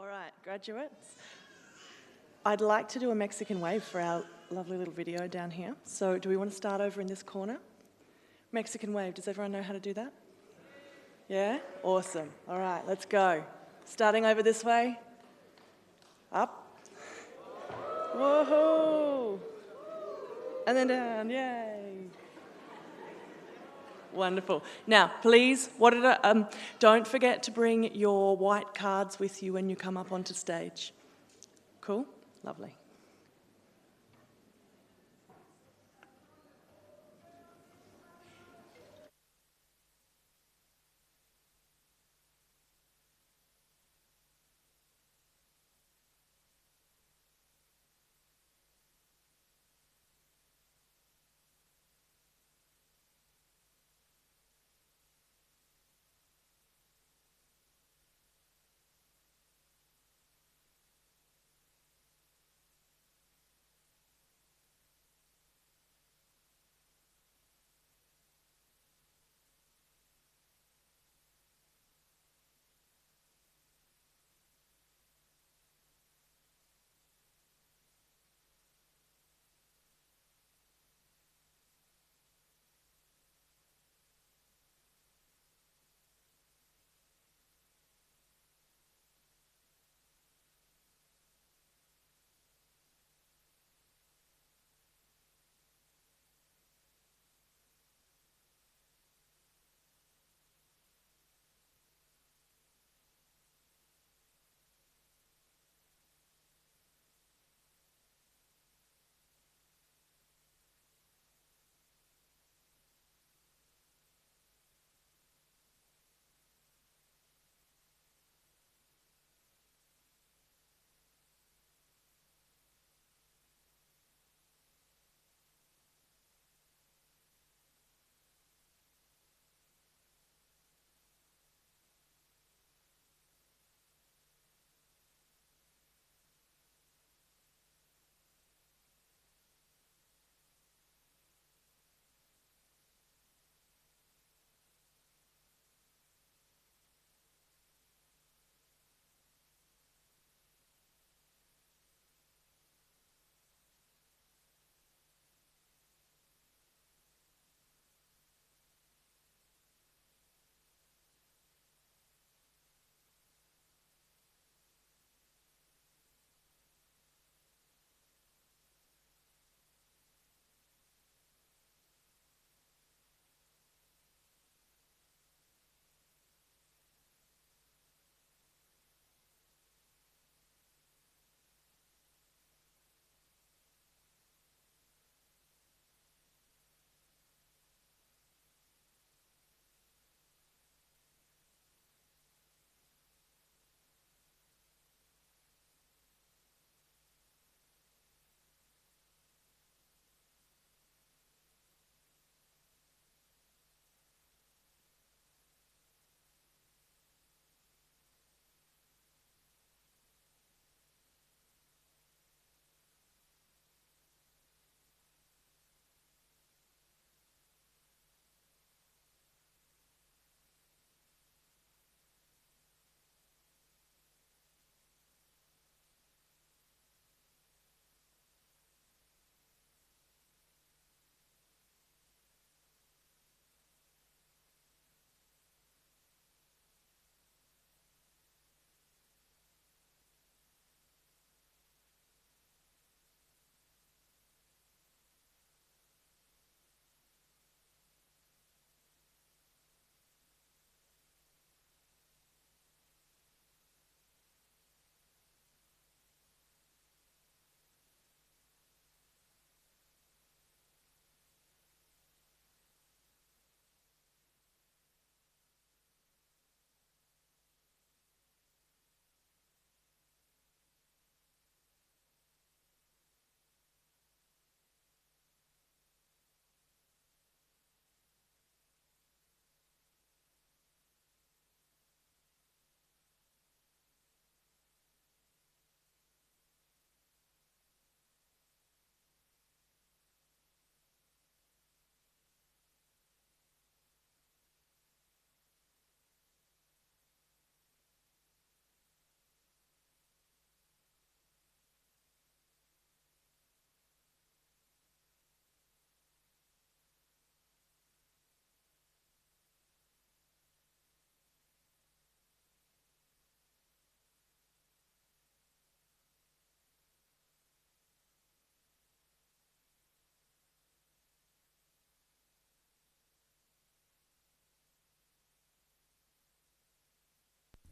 All right, graduates. I'd like to do a Mexican wave for our lovely little video down here. So do we want to start over in this corner? Mexican wave, does everyone know how to do that? Yeah? Awesome. All right, let's go. Starting over this way. Up. Woohoo! And then down, yay. Wonderful. Now, please, don't forget to bring your white cards with you when you come up onto stage. Cool? Lovely.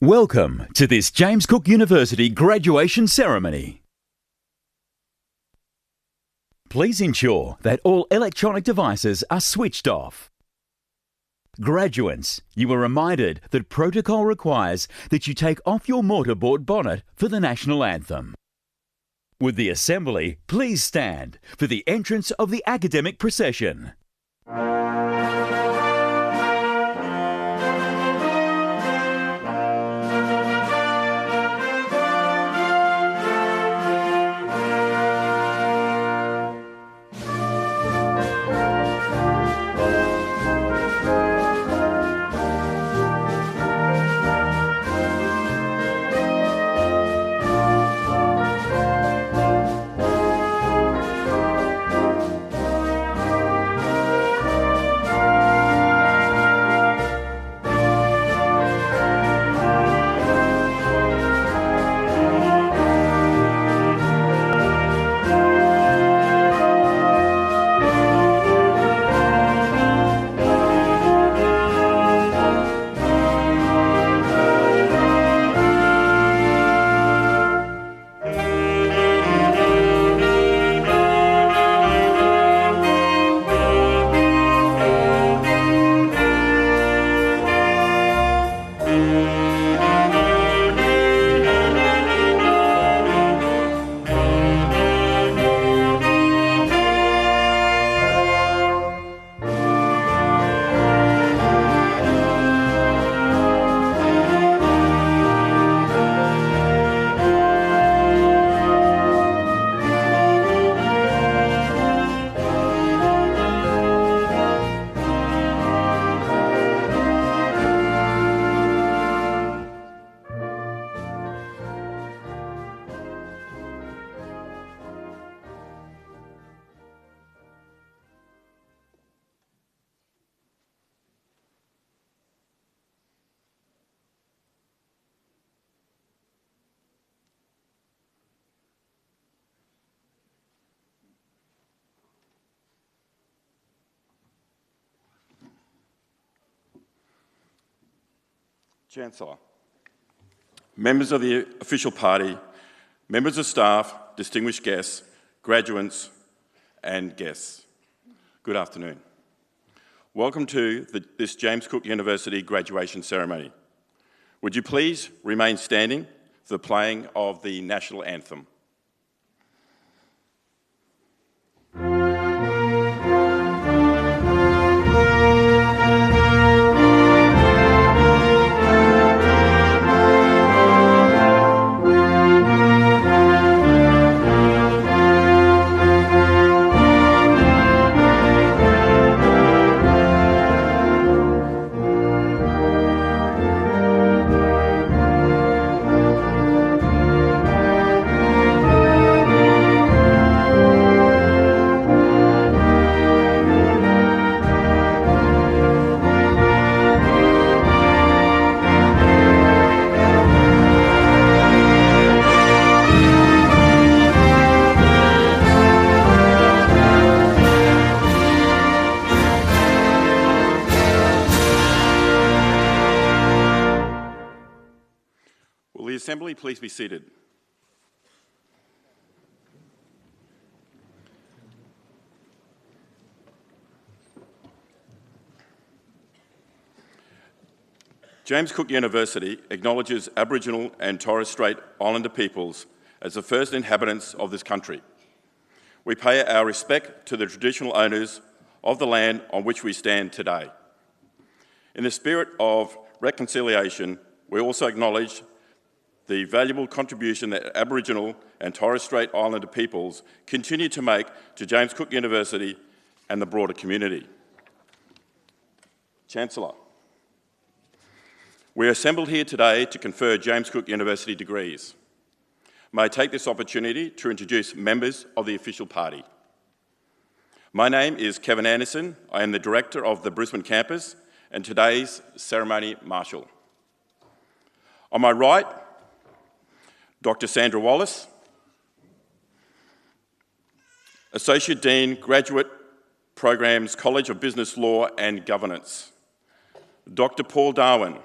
Welcome to this James Cook University graduation ceremony. Please ensure that all electronic devices are switched off. Graduates, you are reminded that protocol requires that you take off your mortarboard bonnet for the national anthem. Would the Assembly please stand for the entrance of the academic procession? Chancellor, members of the official party, members of staff, distinguished guests, graduates and guests, good afternoon. Welcome to this James Cook University graduation ceremony. Would you please remain standing for the playing of the national anthem? Will the Assembly please be seated? James Cook University acknowledges Aboriginal and Torres Strait Islander peoples as the first inhabitants of this country. We pay our respect to the traditional owners of the land on which we stand today. In the spirit of reconciliation, we also acknowledge the valuable contribution that Aboriginal and Torres Strait Islander peoples continue to make to James Cook University and the broader community. Chancellor, we are assembled here today to confer James Cook University degrees. May I take this opportunity to introduce members of the official party. My name is Kevin Anderson. I am the Director of the Brisbane campus and today's Ceremony Marshal. On my right, Dr. Sandra Wallace, Associate Dean, Graduate Programs, College of Business Law and Governance. Dr. Paul Darwin,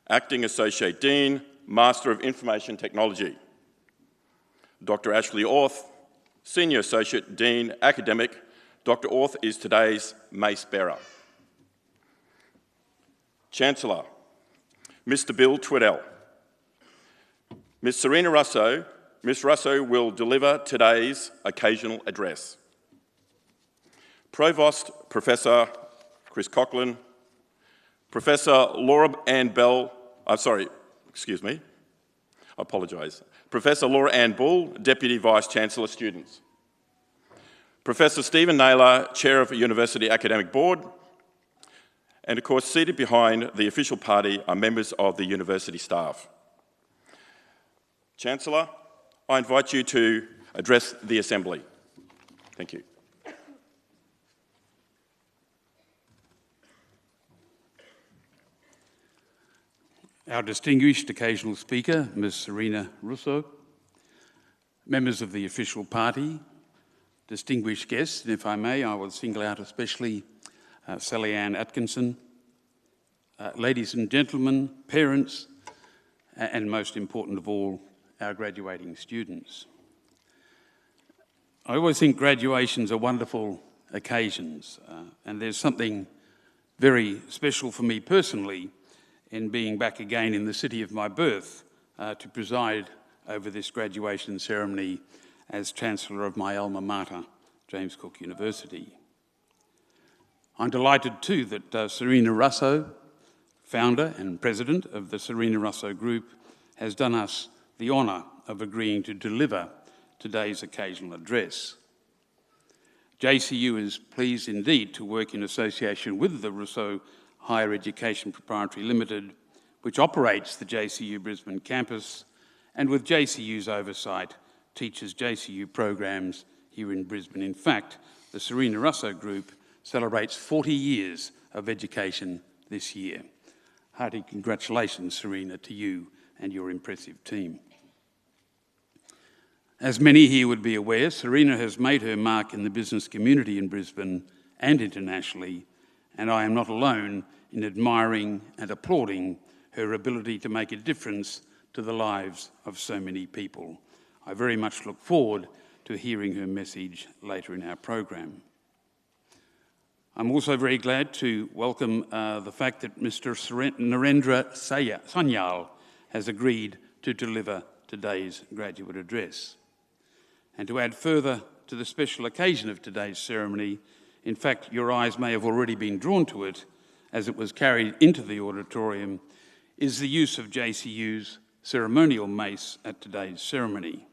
Acting Associate Dean, Master of Information Technology. Dr. Ashley Orth, Senior Associate Dean, Academic. Dr. Orth is today's mace bearer. Chancellor, Mr. Bill Twiddell. Ms. Serena Russo, Ms. Russo will deliver today's occasional address. Provost Professor Chris Coughlin, Professor Laura Ann Bell, Professor Laura Ann Bull, Deputy Vice-Chancellor Students. Professor Stephen Naylor, Chair of the University Academic Board, and of course seated behind the official party are members of the university staff. Chancellor, I invite you to address the Assembly. Thank you. Our distinguished occasional speaker, Ms. Serena Russo, members of the official party, distinguished guests, and if I may, I will single out especially Sally Ann Atkinson, ladies and gentlemen, parents, and most important of all, our graduating students. I always think graduations are wonderful occasions, and there's something very special for me personally in being back again in the city of my birth to preside over this graduation ceremony as Chancellor of my alma mater, James Cook University. I'm delighted too that Serena Russo, founder and president of the Serena Russo Group, has done us the honour of agreeing to deliver today's occasional address. JCU is pleased indeed to work in association with the Russo Higher Education Proprietary Limited, which operates the JCU Brisbane campus, and with JCU's oversight, teaches JCU programs here in Brisbane. In fact, the Serena Russo Group celebrates 40 years of education this year. Hearty congratulations, Serena, to you and your impressive team. As many here would be aware, Serena has made her mark in the business community in Brisbane and internationally, and I am not alone in admiring and applauding her ability to make a difference to the lives of so many people. I very much look forward to hearing her message later in our program. I'm also very glad to welcome the fact that Mr. Narendra Sanyal has agreed to deliver today's graduate address. And to add further to the special occasion of today's ceremony, in fact, your eyes may have already been drawn to it as it was carried into the auditorium, is the use of JCU's ceremonial mace at today's ceremony.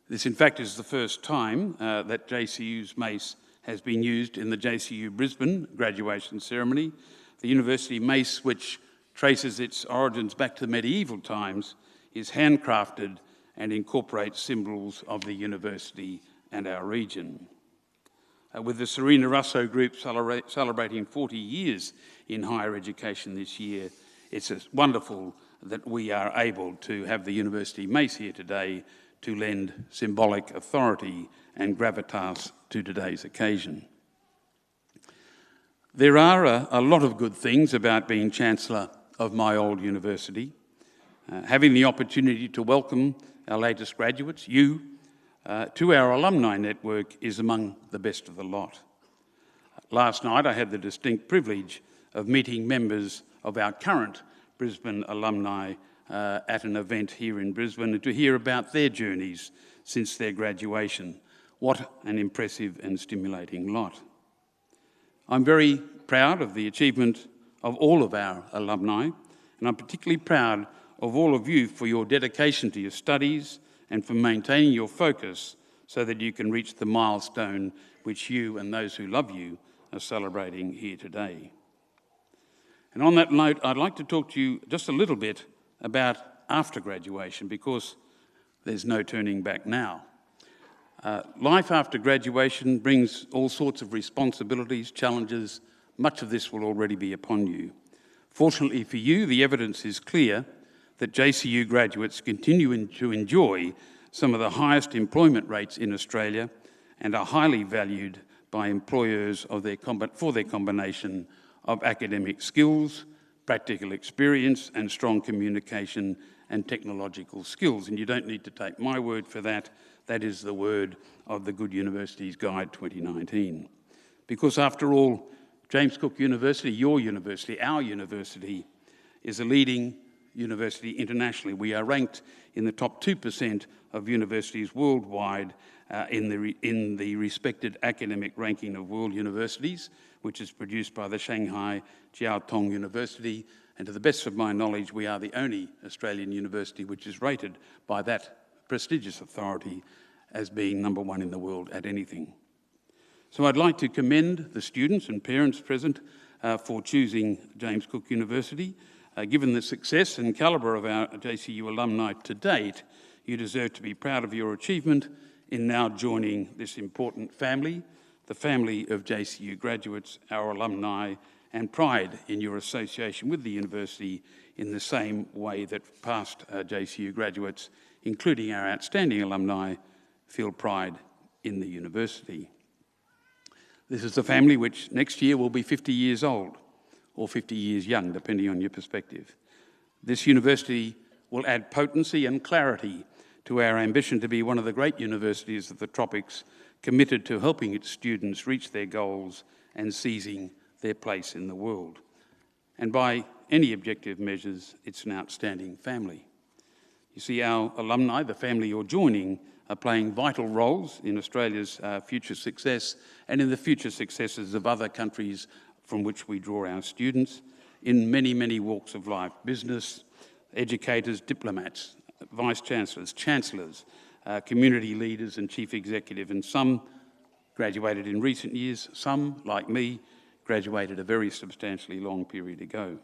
This, in fact, is the first time that JCU's mace has been used in the JCU Brisbane graduation ceremony. The university mace, which traces its origins back to medieval times, is handcrafted and incorporates symbols of the university and our region. With the Serena Russo Group celebrating 40 years in higher education this year, it's wonderful that we are able to have the university mace here today to lend symbolic authority and gravitas to today's occasion. There are a lot of good things about being Chancellor of my old university. Having the opportunity to welcome our latest graduates, you, to our alumni network is among the best of the lot. Last night I had the distinct privilege of meeting members of our current Brisbane alumni at an event here in Brisbane and to hear about their journeys since their graduation. What an impressive and stimulating lot. I'm very proud of the achievement of all of our alumni, and I'm particularly proud of all of you for your dedication to your studies and for maintaining your focus so that you can reach the milestone which you and those who love you are celebrating here today. And on that note, I'd like to talk to you just a little bit about after graduation, because there's no turning back now. Life after graduation brings all sorts of responsibilities, challenges. Much of this will already be upon you. Fortunately for you, the evidence is clear that JCU graduates continue to enjoy some of the highest employment rates in Australia and are highly valued by employers for their combination of academic skills, practical experience and strong communication and technological skills. And you don't need to take my word for that. That is the word of the Good Universities Guide 2019. Because after all, James Cook University, your university, our university, is a leading university internationally. We are ranked in the top 2% of universities worldwide in the respected academic ranking of world universities, which is produced by the Shanghai Jiao Tong University. And to the best of my knowledge, we are the only Australian university which is rated by that prestigious authority as being #1 in the world at anything. So I'd like to commend the students and parents present for choosing James Cook University. Given the success and calibre of our JCU alumni to date, you deserve to be proud of your achievement in now joining this important family, the family of JCU graduates, our alumni, and pride in your association with the university in the same way that past JCU graduates, including our outstanding alumni, feel pride in the university. This is a family which next year will be 50 years old, or 50 years young, depending on your perspective. This university will add potency and clarity to our ambition to be one of the great universities of the tropics, committed to helping its students reach their goals and seizing their place in the world. And by any objective measures, it's an outstanding family. You see, our alumni, the family you're joining, are playing vital roles in Australia's future success and in the future successes of other countries from which we draw our students in many, many walks of life: business, educators, diplomats, vice-chancellors, chancellors, community leaders and chief executive, and some graduated in recent years, some, like me, graduated a very substantially long period ago.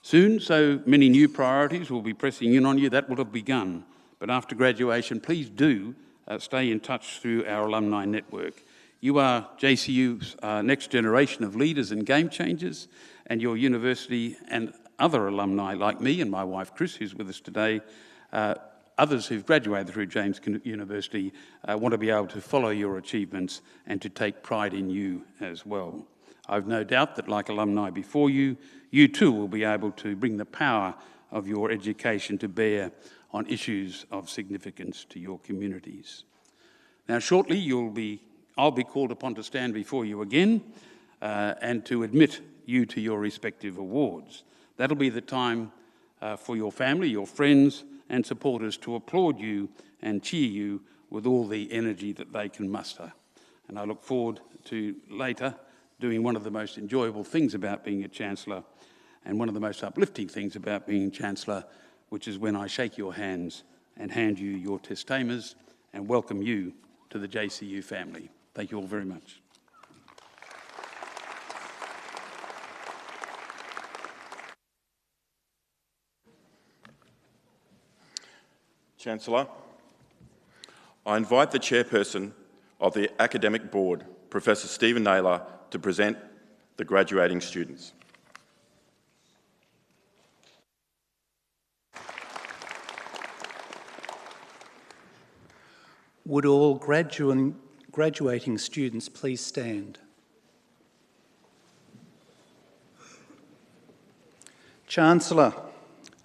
Soon, so many new priorities will be pressing in on you. That will have begun. But after graduation, please do stay in touch through our alumni network. You are JCU's next generation of leaders and game changers, and your university and other alumni like me and my wife Chris, who's with us today, others who've graduated through James Cook University want to be able to follow your achievements and to take pride in you as well. I've no doubt that, like alumni before you, you too will be able to bring the power of your education to bear on issues of significance to your communities. Now, shortly, I'll be called upon to stand before you again and to admit you to your respective awards. That'll be the time for your family, your friends and supporters to applaud you and cheer you with all the energy that they can muster. And I look forward to later doing one of the most enjoyable things about being a Chancellor and one of the most uplifting things about being Chancellor, which is when I shake your hands and hand you your testamenters and welcome you to the JCU family. Thank you all very much. Chancellor, I invite the Chairperson of the Academic Board, Professor Stephen Naylor, to present the graduating students. Would all graduating students please stand? Chancellor,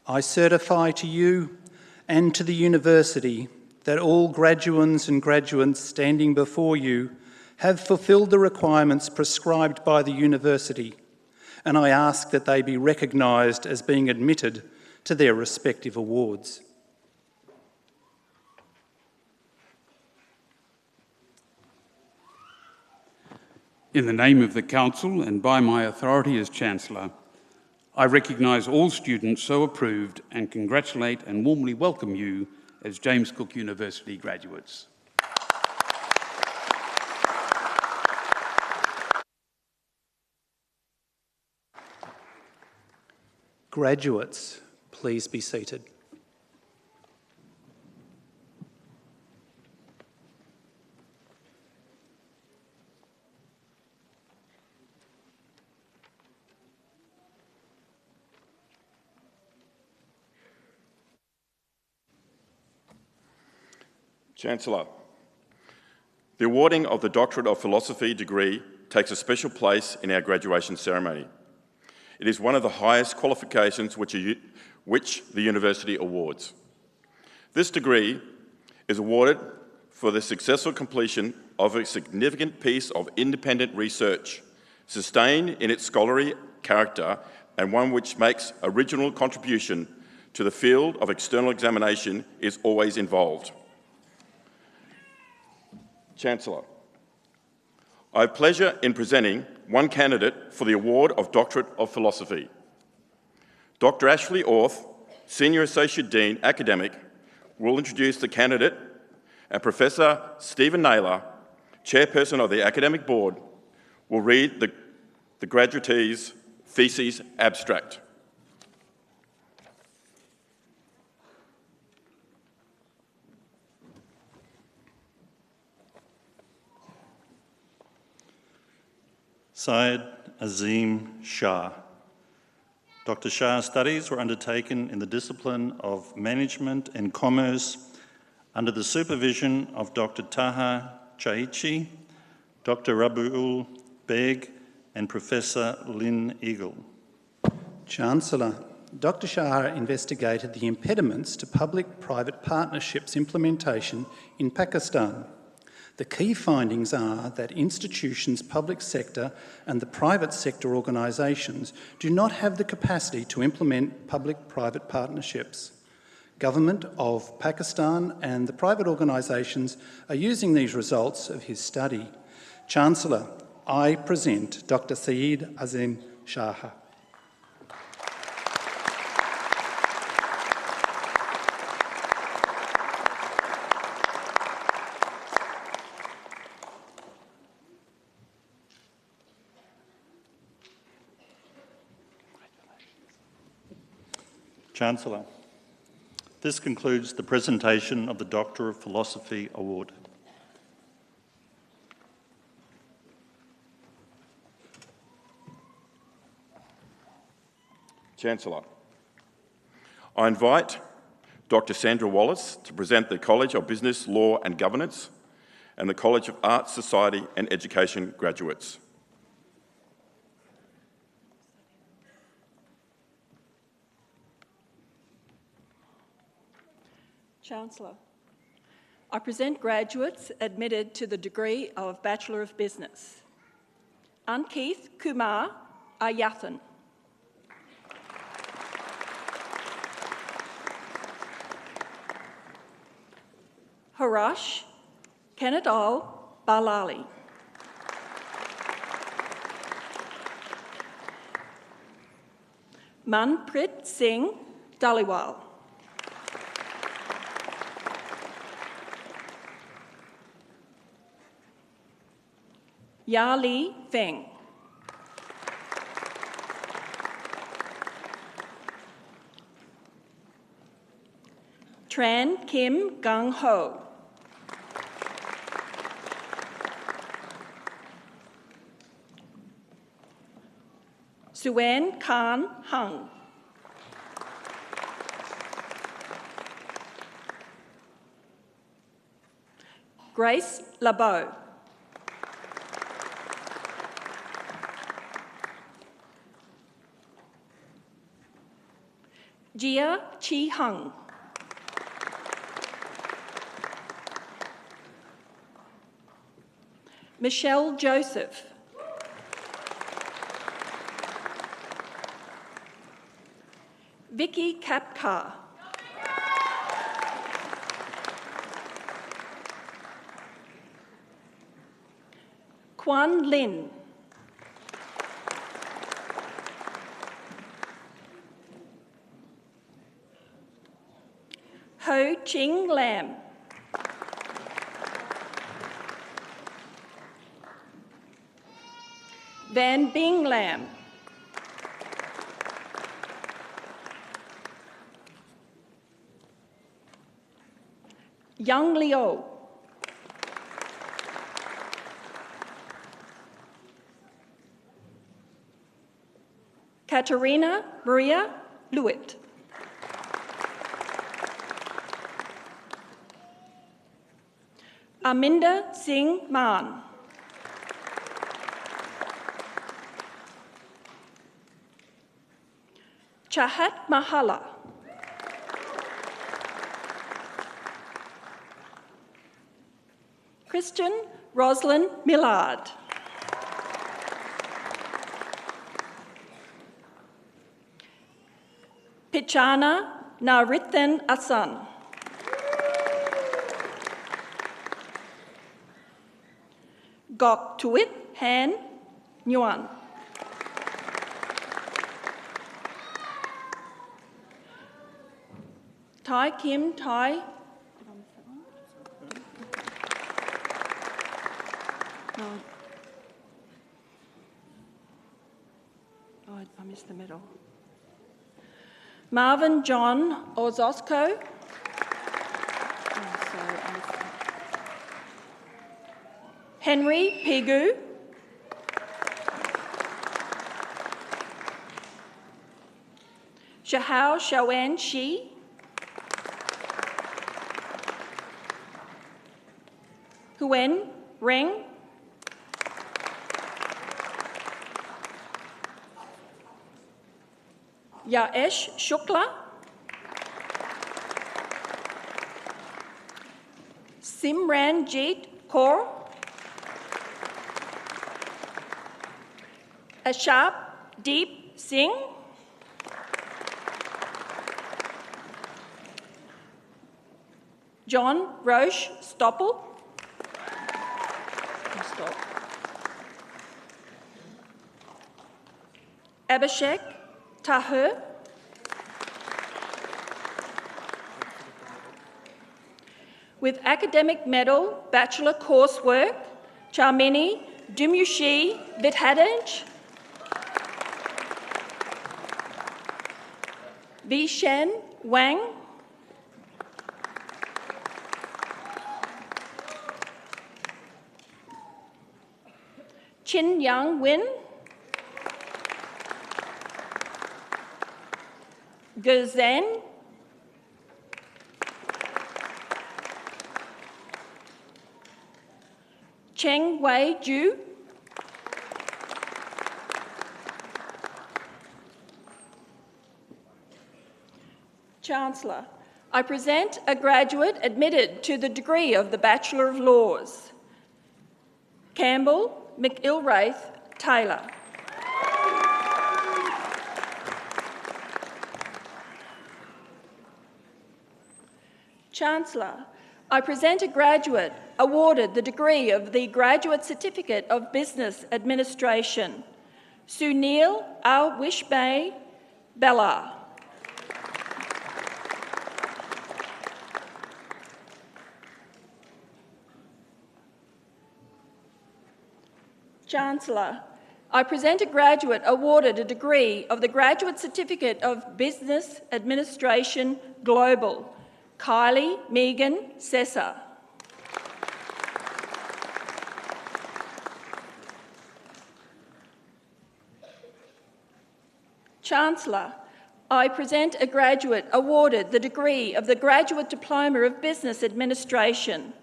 I certify to you and to the university that all graduands and graduates standing before you have fulfilled the requirements prescribed by the university, and I ask that they be recognised as being admitted to their respective awards. In the name of the Council and by my authority as Chancellor, I recognise all students so approved and congratulate and warmly welcome you as James Cook University graduates. Graduates, please be seated. Chancellor, the awarding of the Doctorate of Philosophy degree takes a special place in our graduation ceremony. It is one of the highest qualifications which the university awards. This degree is awarded for the successful completion of a significant piece of independent research, sustained in its scholarly character and one which makes original contribution to the field of external examination is always involved. Chancellor, I have pleasure in presenting one candidate for the award of Doctorate of Philosophy. Dr. Ashley Orth, Senior Associate Dean, Academic, will introduce the candidate, and Professor Stephen Naylor, Chairperson of the Academic Board, will read the graduatee's thesis abstract. Syed Azim Shah. Dr. Shah's studies were undertaken in the discipline of Management and Commerce under the supervision of Dr. Taha Chaichi, Dr. Rabiul Beg and Professor Lynn Eagle. Chancellor, Dr. Shah investigated the impediments to public-private partnerships implementation in Pakistan. The key findings are that institutions, public sector and the private sector organisations do not have the capacity to implement public-private partnerships. Government of Pakistan and the private organisations are using these results of his study. Chancellor, I present Dr. Syed Azim Shah. Chancellor, this concludes the presentation of the Doctor of Philosophy Award. Chancellor, I invite Dr. Sandra Wallace to present the College of Business, Law and Governance and the College of Arts, Society and Education graduates. Chancellor, I present graduates admitted to the degree of Bachelor of Business. Ankith Kumar Ayathan. Harash Kanadal Balali. Manprit Singh Dhaliwal. Yali Feng. Tran Kim Gang Ho. Suan Khan Hung. Grace Labeau. Jia Chi Hung. Michelle Joseph. Vicky Kapkar. Quan Lin. Ho Ching Lam. Van Bing Lam. Yang Liu. Katerina Maria Lewitt. Aminder Singh Man. Chahat Mahala. Christian Roslyn Millard. Pichana Narithan Asan. Gok Tuit Han Nguyen. Tai Kim Tai. No. Oh, I missed the middle. Marvin John Ozosko. Oh, sorry, I missed that. Henry Pigu. Shahao Shawan Shi. Huen Reng. Yaesh Shukla. Simranjit Kaur. Ashap Deep Singh. John Roche Stoppel. Abhishek Tahir. With academic medal, bachelor coursework, Charmini Dumushi Vidhadaj. Vishen Wang. Chin Yang Win. Guzan. Cheng Wei Ju. Chancellor, I present a graduate admitted to the degree of the Bachelor of Laws. Campbell McIlwraith Taylor. Chancellor, I present a graduate awarded the degree of the Graduate Certificate of Business Administration, Sunil Awishbay Bella. Chancellor, I present a graduate awarded a degree of the Graduate Certificate of Business Administration Global, Kylie Megan Sessa. Chancellor, I present a graduate awarded the degree of the Graduate Diploma of Business Administration,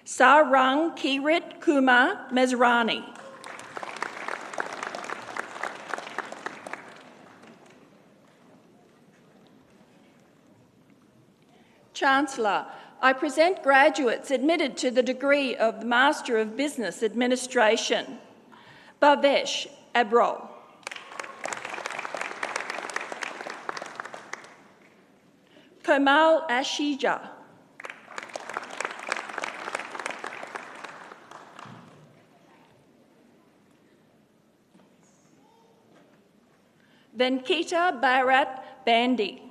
Sarang Kirit Kumar Mezrani. Chancellor, I present graduates admitted to the degree of the Master of Business Administration, Bhavesh Abrol. Komal Ashija. Venkita Bharat Bandi.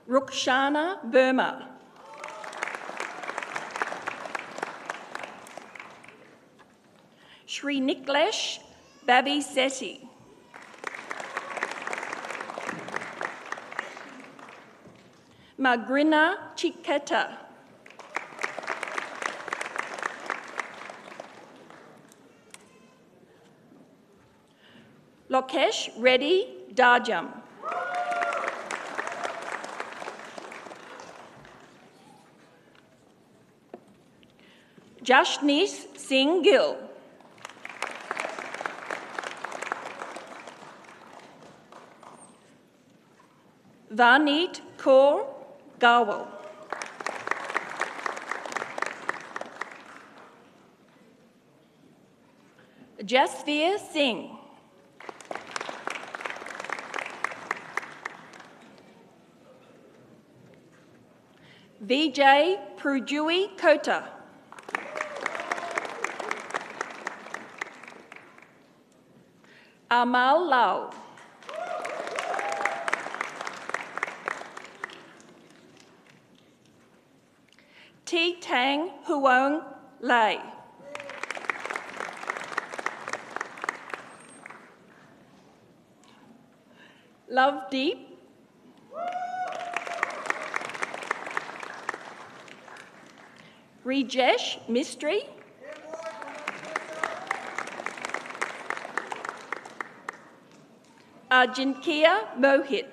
Rukshana Burma. Shri Niklesh Babisetti. Magrina Chiketa. Lokesh Reddy Dajam. Jashnees Singh Gill. Varneet Kaur Garwal. Jasveer Singh. Vijay Prujui Kota. Amal Lau. T. Tang Huong Lai. Lovedeep. Rijesh Mistry. Arjinkia Mohit.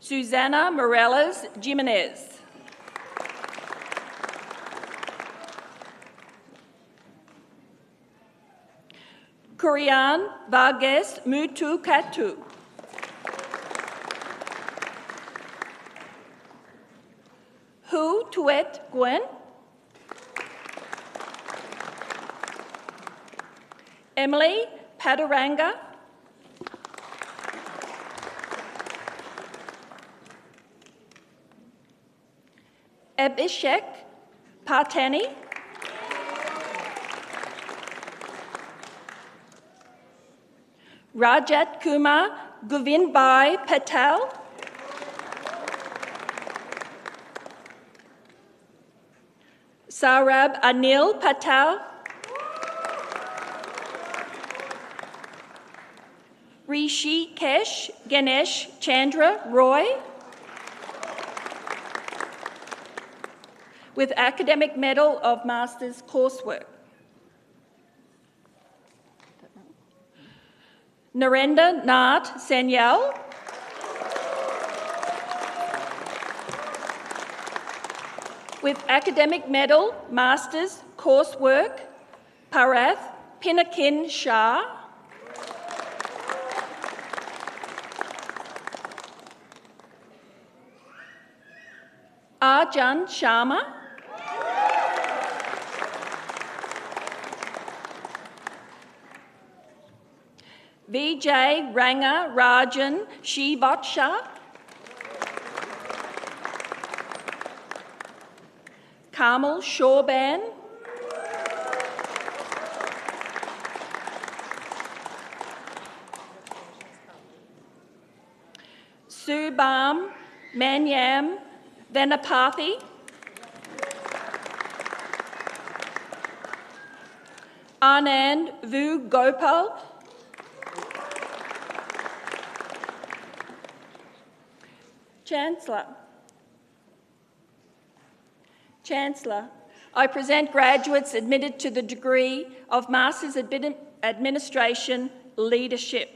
Susana Morales Jimenez. Kurian Vargas Mutukatu. Hu Tuet Gwen. Emily Padaranga. Abhishek Partani. Rajat Kumar Govindbhai Patel. Sarab Anil Patel. Rishi Kesh Ganesh Chandra Roy. With Academic Medal of Master's Coursework. Narendra Nath Sanyal. With Academic Medal, Master's Coursework, Parath Pinakin Shah. Arjan Sharma. Vijay Ranga Rajan Shivatsha. Kamal Shorban. Subham Manyam Venapathy. Anand Vu Gopal. Chancellor, I present graduates admitted to the degree of Master's Administration Leadership.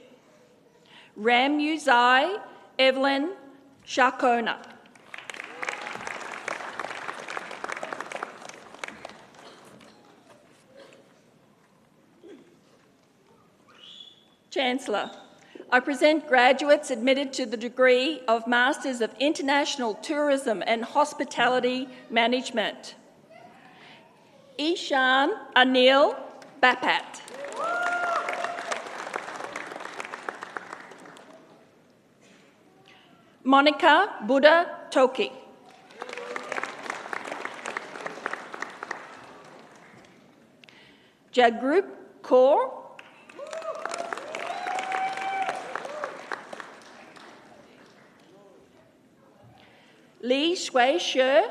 Ram Uzai Evelyn Shakona. Chancellor, I present graduates admitted to the degree of Masters of International Tourism and Hospitality Management. Ishan Anil Bapat. Monica Buddha Toki. Jagrup Kaur. Li Shui She.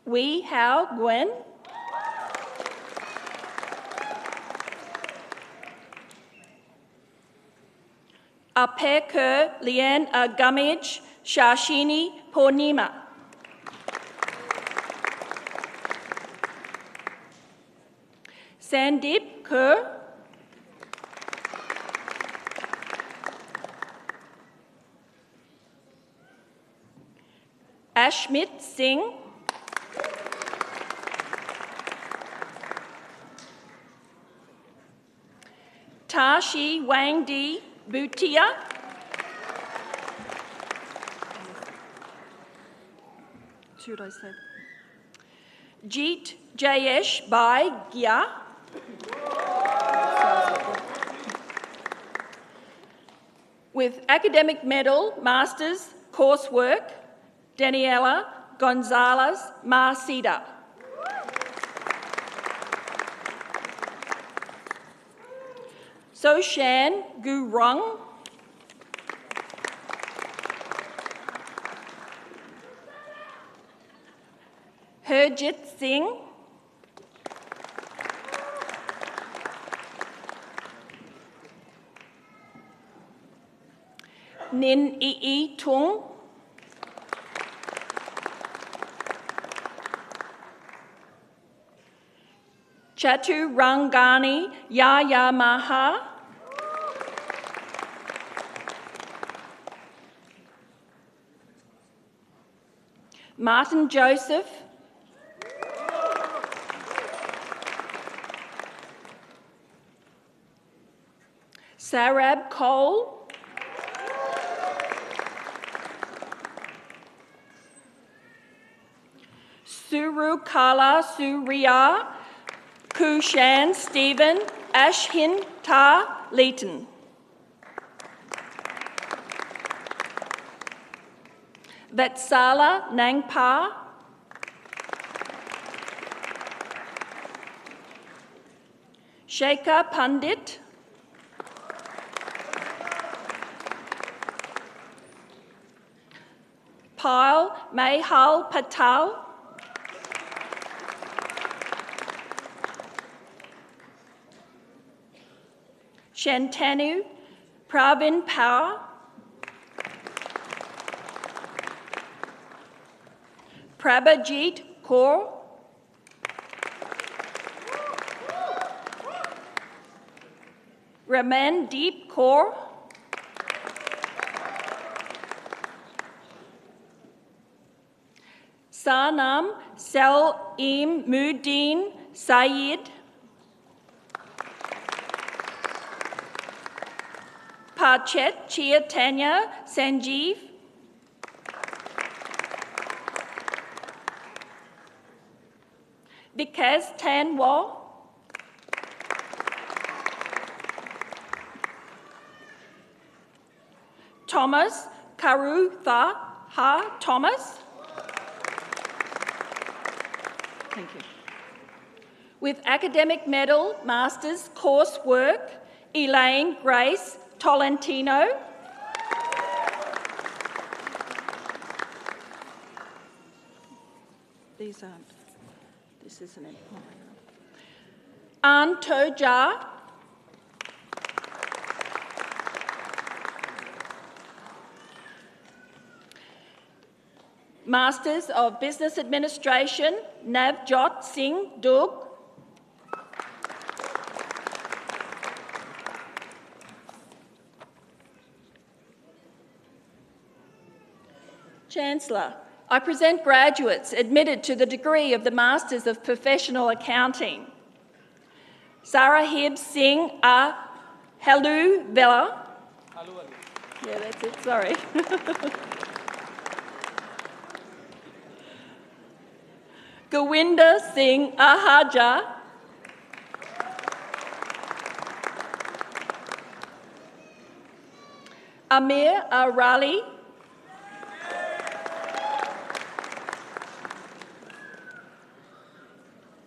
Wee Hao Gwen. Apekar Lian Agamij Shashini Purnima. Sandip Kaur. Ashmit Singh. Tashi Wangdi Bhutia. Should I say? Jeet Jayesh Bai Gya. With academic medal, master's coursework, Daniela Gonzalez Marcida. Soshan Gurung. Herjit Singh. Nin Ii Tung. Chaturangani Yaya Maha. Martin Joseph. Sarab Cole. Surukala Surya. Kushan Stephen Ashhin Ta Leeton. Vatsala Nangpa. Shekhar Pandit. Pyle Mehal Patel. Shantanu Pravin Power. Prabhajit Kaur. Ramandeep Kaur. Sanam Salim Muddin Syed. Pachet Chaitanya Sanjeev. Vikas Tanwal. Thomas Karutha Ha Thomas. Thank you. With academic medal, master's coursework, Elaine Grace Tolentino. These aren't. This isn't important. Antoja. Masters of Business Administration, Navjot Singh Dug. Chancellor, I present graduates admitted to the degree of the Masters of Professional Accounting. Sarahib Singh Halu Vela. Yeah, that's it, sorry. Govinda Singh Ahaja. Amir Arali.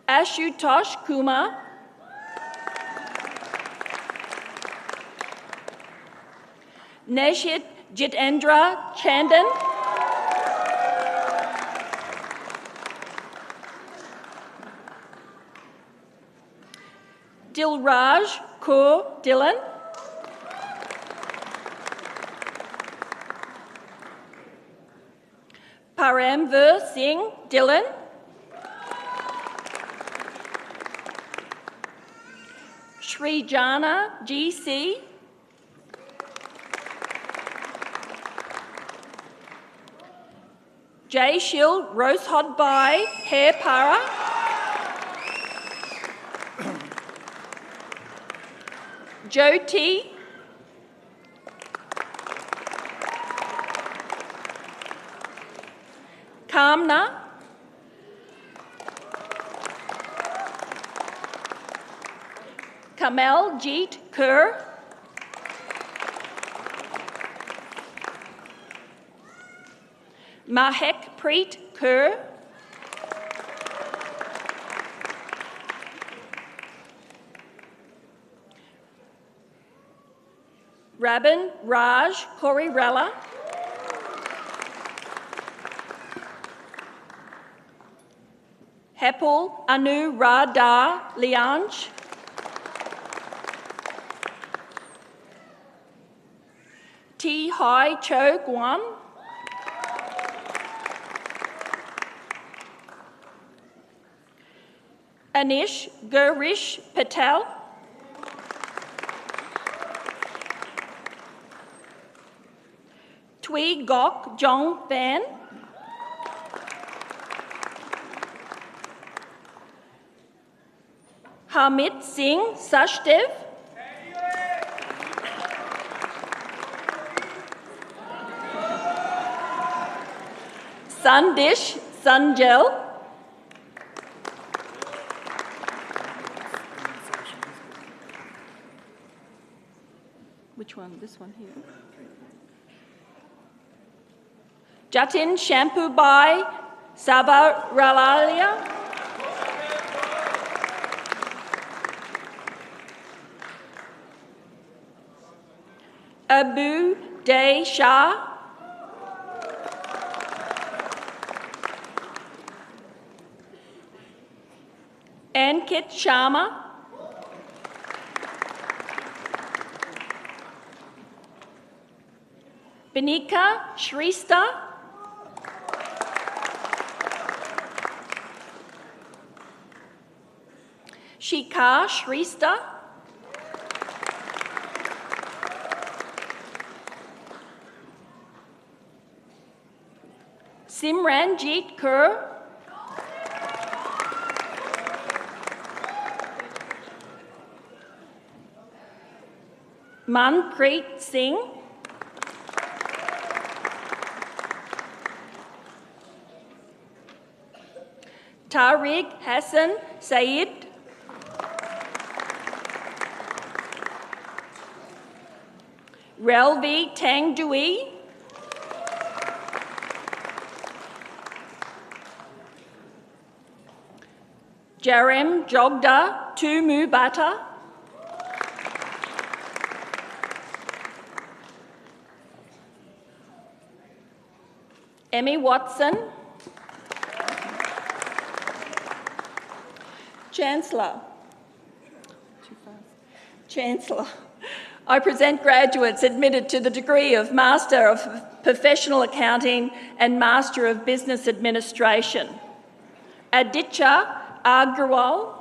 Ashutosh Kumar. Neshit Jitendra Chandan. Dilraj Kaur Dillon. Paramveer Singh Dillon. Srijana GC. Jayshil Rosehodbai Hairpara. Jyoti, Kamna, Kamaljeet Kaur, Mahek Preet Kaur, Rabin Raj Korirella, Hepul Anu Radha Lianj, T Hai Cho Guan, Anish Gurish Patel, Tui Gok Jong Van, Hamid Singh Sachdev, Sandish Sanjel, which one? This one here. Jatin Shampubai Sabaralalia, Abu Day Shah, Ankit Sharma, Benika Shrista, Shikha Shrista, Simranjeet Kaur, Manpreet Singh, Tariq Hassan Said, Relvi Tangdui, Jarem Jogda Tumubata, Emmy Watson, Chancellor. Chancellor, I present graduates admitted to the degree of Master of Professional Accounting and Master of Business Administration. Aditya Agrawal,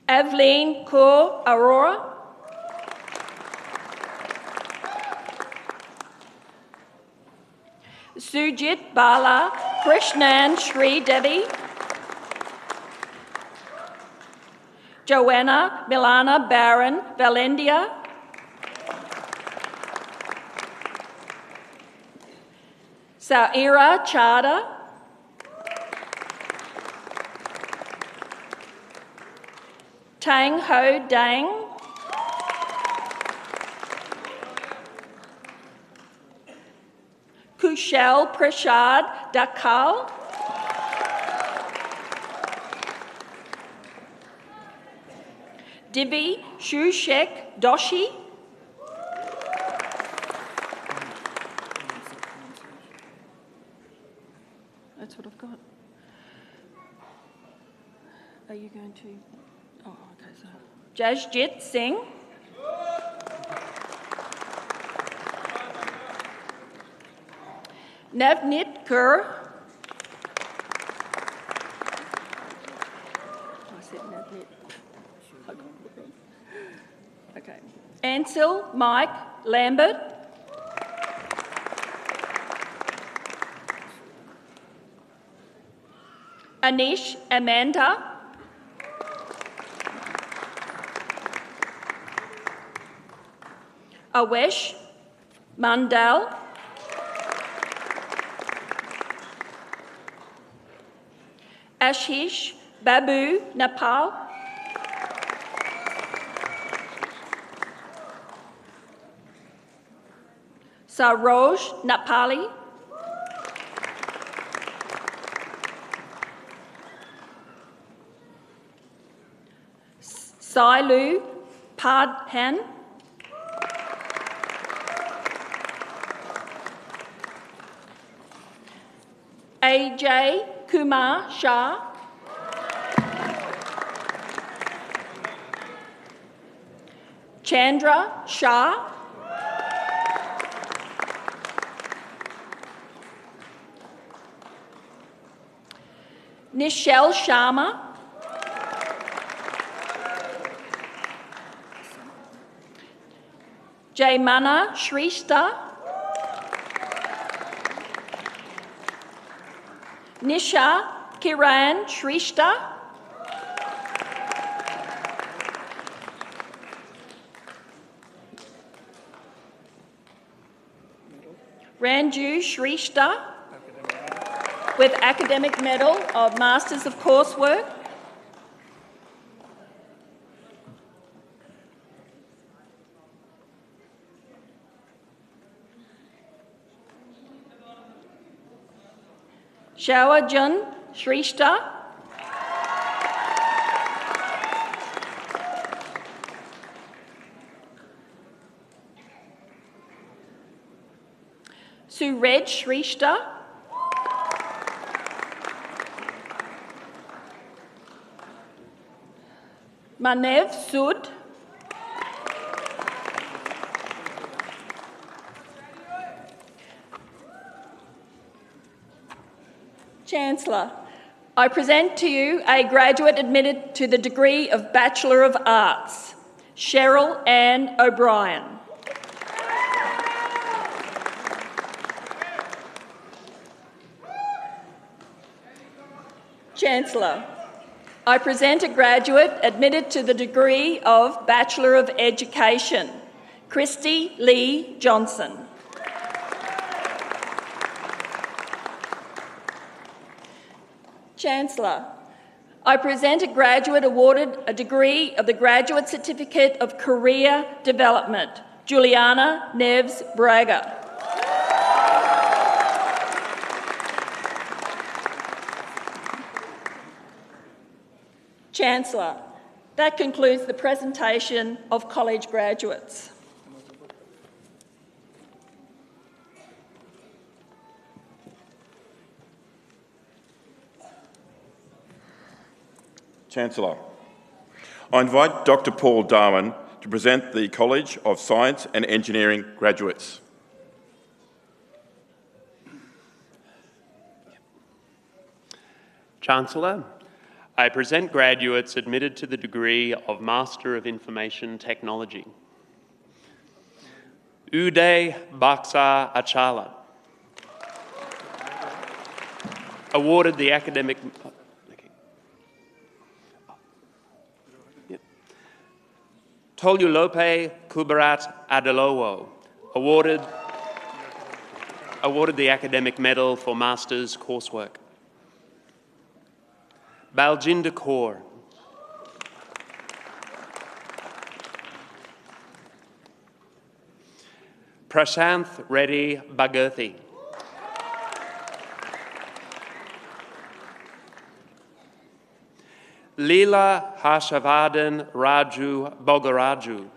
Aveline Kaur Arora, Sujit Bala Krishnan Sri Devi, Joanna Milana Baron Valendia, Saira Chada, Tang Ho Dang, Kushal Prasad Dakal, Divi Shushek Doshi, that's what I've got. Are you going to? Oh, okay, so. Jasjit Singh. Navnit Kaur. I said Navnit. Okay. Ansel Mike Lambert. Anish Amanda. Awesh Mandal. Ashish Babu Nepal. Saroj Nepali. Sailu Padhan. AJ Kumar Shah. Chandra Shah. Nishal Sharma. Jaymana Shrestha. Nisha Kiran Shrestha. Ranju Shrestha with Academic Medal of Masters of Coursework. Shawajan Shrestha. Surej Shrestha. Manev Sud. Chancellor, I present to you a graduate admitted to the degree of Bachelor of Arts, Cheryl Ann O'Brien. Chancellor, I present a graduate admitted to the degree of Bachelor of Education, Christy Lee Johnson. Chancellor, I present a graduate awarded a degree of the Graduate Certificate of Career Development, Juliana Neves Braga. Chancellor, that concludes the presentation of college graduates. Chancellor, I invite Dr. Paul Darwin to present the College of Science and Engineering graduates. Chancellor, I present graduates admitted to the degree of Master of Information Technology. Uday Baksa Achala, awarded the academic... Tolulope Kubarat Adelowo, awarded the Academic Medal for Master's Coursework. Baljinder Kaur, Prashanth Reddy Bhagirthi, Leela Harshavardhan Raju Bogaraju,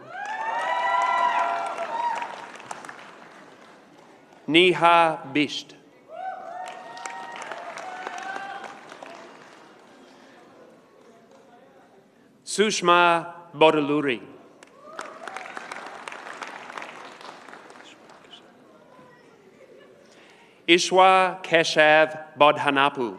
Neha Bisht, Sushma Bodaluri, Ishwa Keshav Bodhanapu,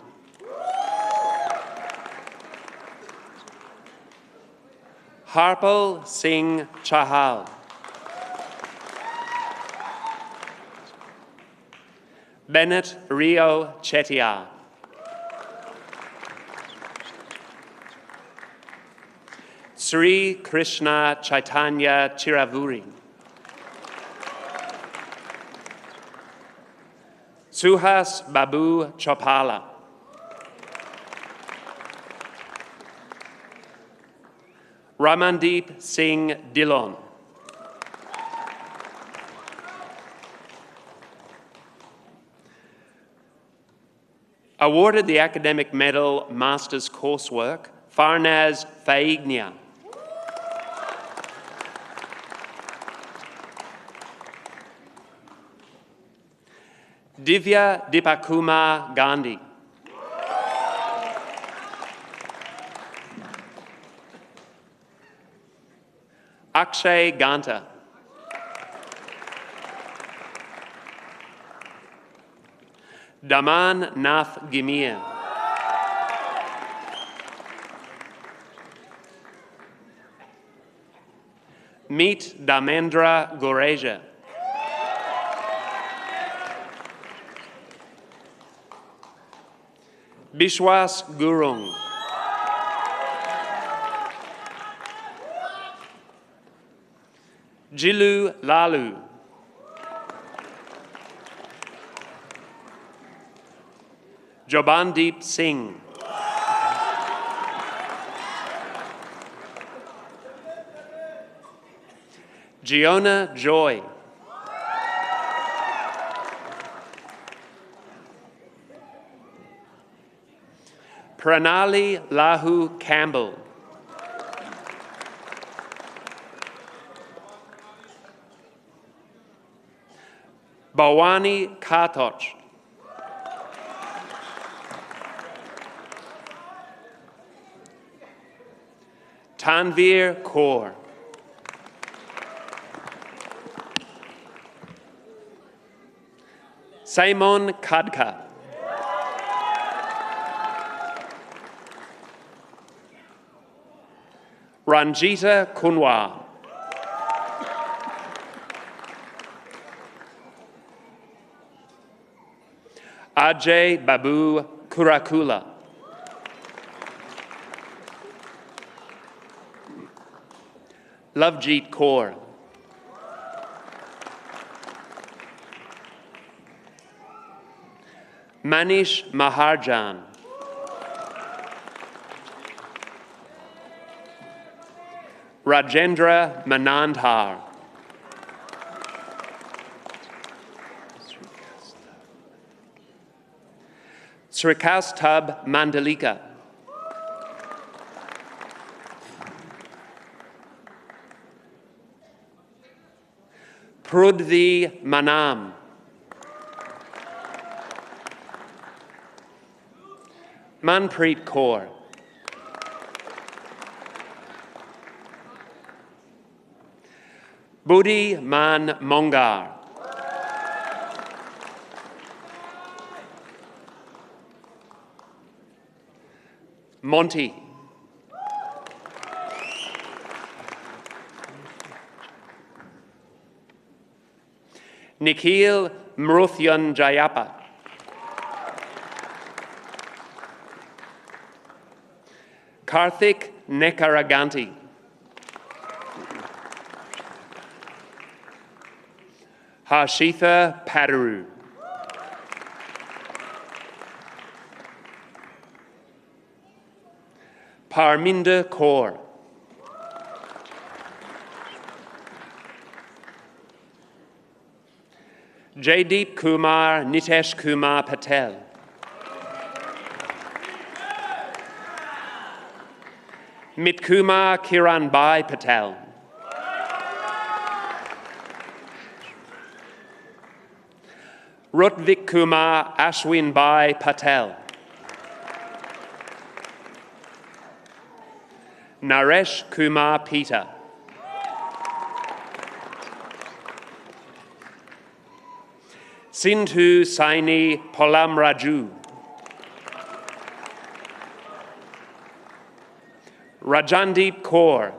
Harpal Singh Chahal, Bennett Rio Chettiar, Sri Krishna Chaitanya Chiravuri. Suhas Babu Chopala. Ramandeep Singh Dillon. Awarded the Academic Medal Master's Coursework, Farnaz Faignia. Divya Dipakuma Gandhi. Akshay Ganta. Daman Nath Gimir. Meet Damendra Goreja. Bishwas Gurung. Jilu Lalu. Jobandeep Singh. Giona Joy. Pranali Lahu Campbell. Bawani Katoch. Tanvir Kaur. Simon Kadka. Ranjita Kunwa. Ajay Babu Kurakula. Lovejeet Kaur. Manish Maharjan. Rajendra Manandhar. Srikastub Mandalika. Prudvi Manam. Manpreet Kaur. Budi Man Mongar. Monty. Nikhil Mruthyan Jayapa. Karthik Nekaraganti. Harshitha Padaru. Parminder Kaur. Jaideep Kumar Nitesh Kumar Patel. Mitkumar Kiran Bai Patel. Rutvik Kumar Ashwin Bai Patel. Naresh Kumar Peter. Sindhu Saini Polam Raju. Rajandeep Kaur.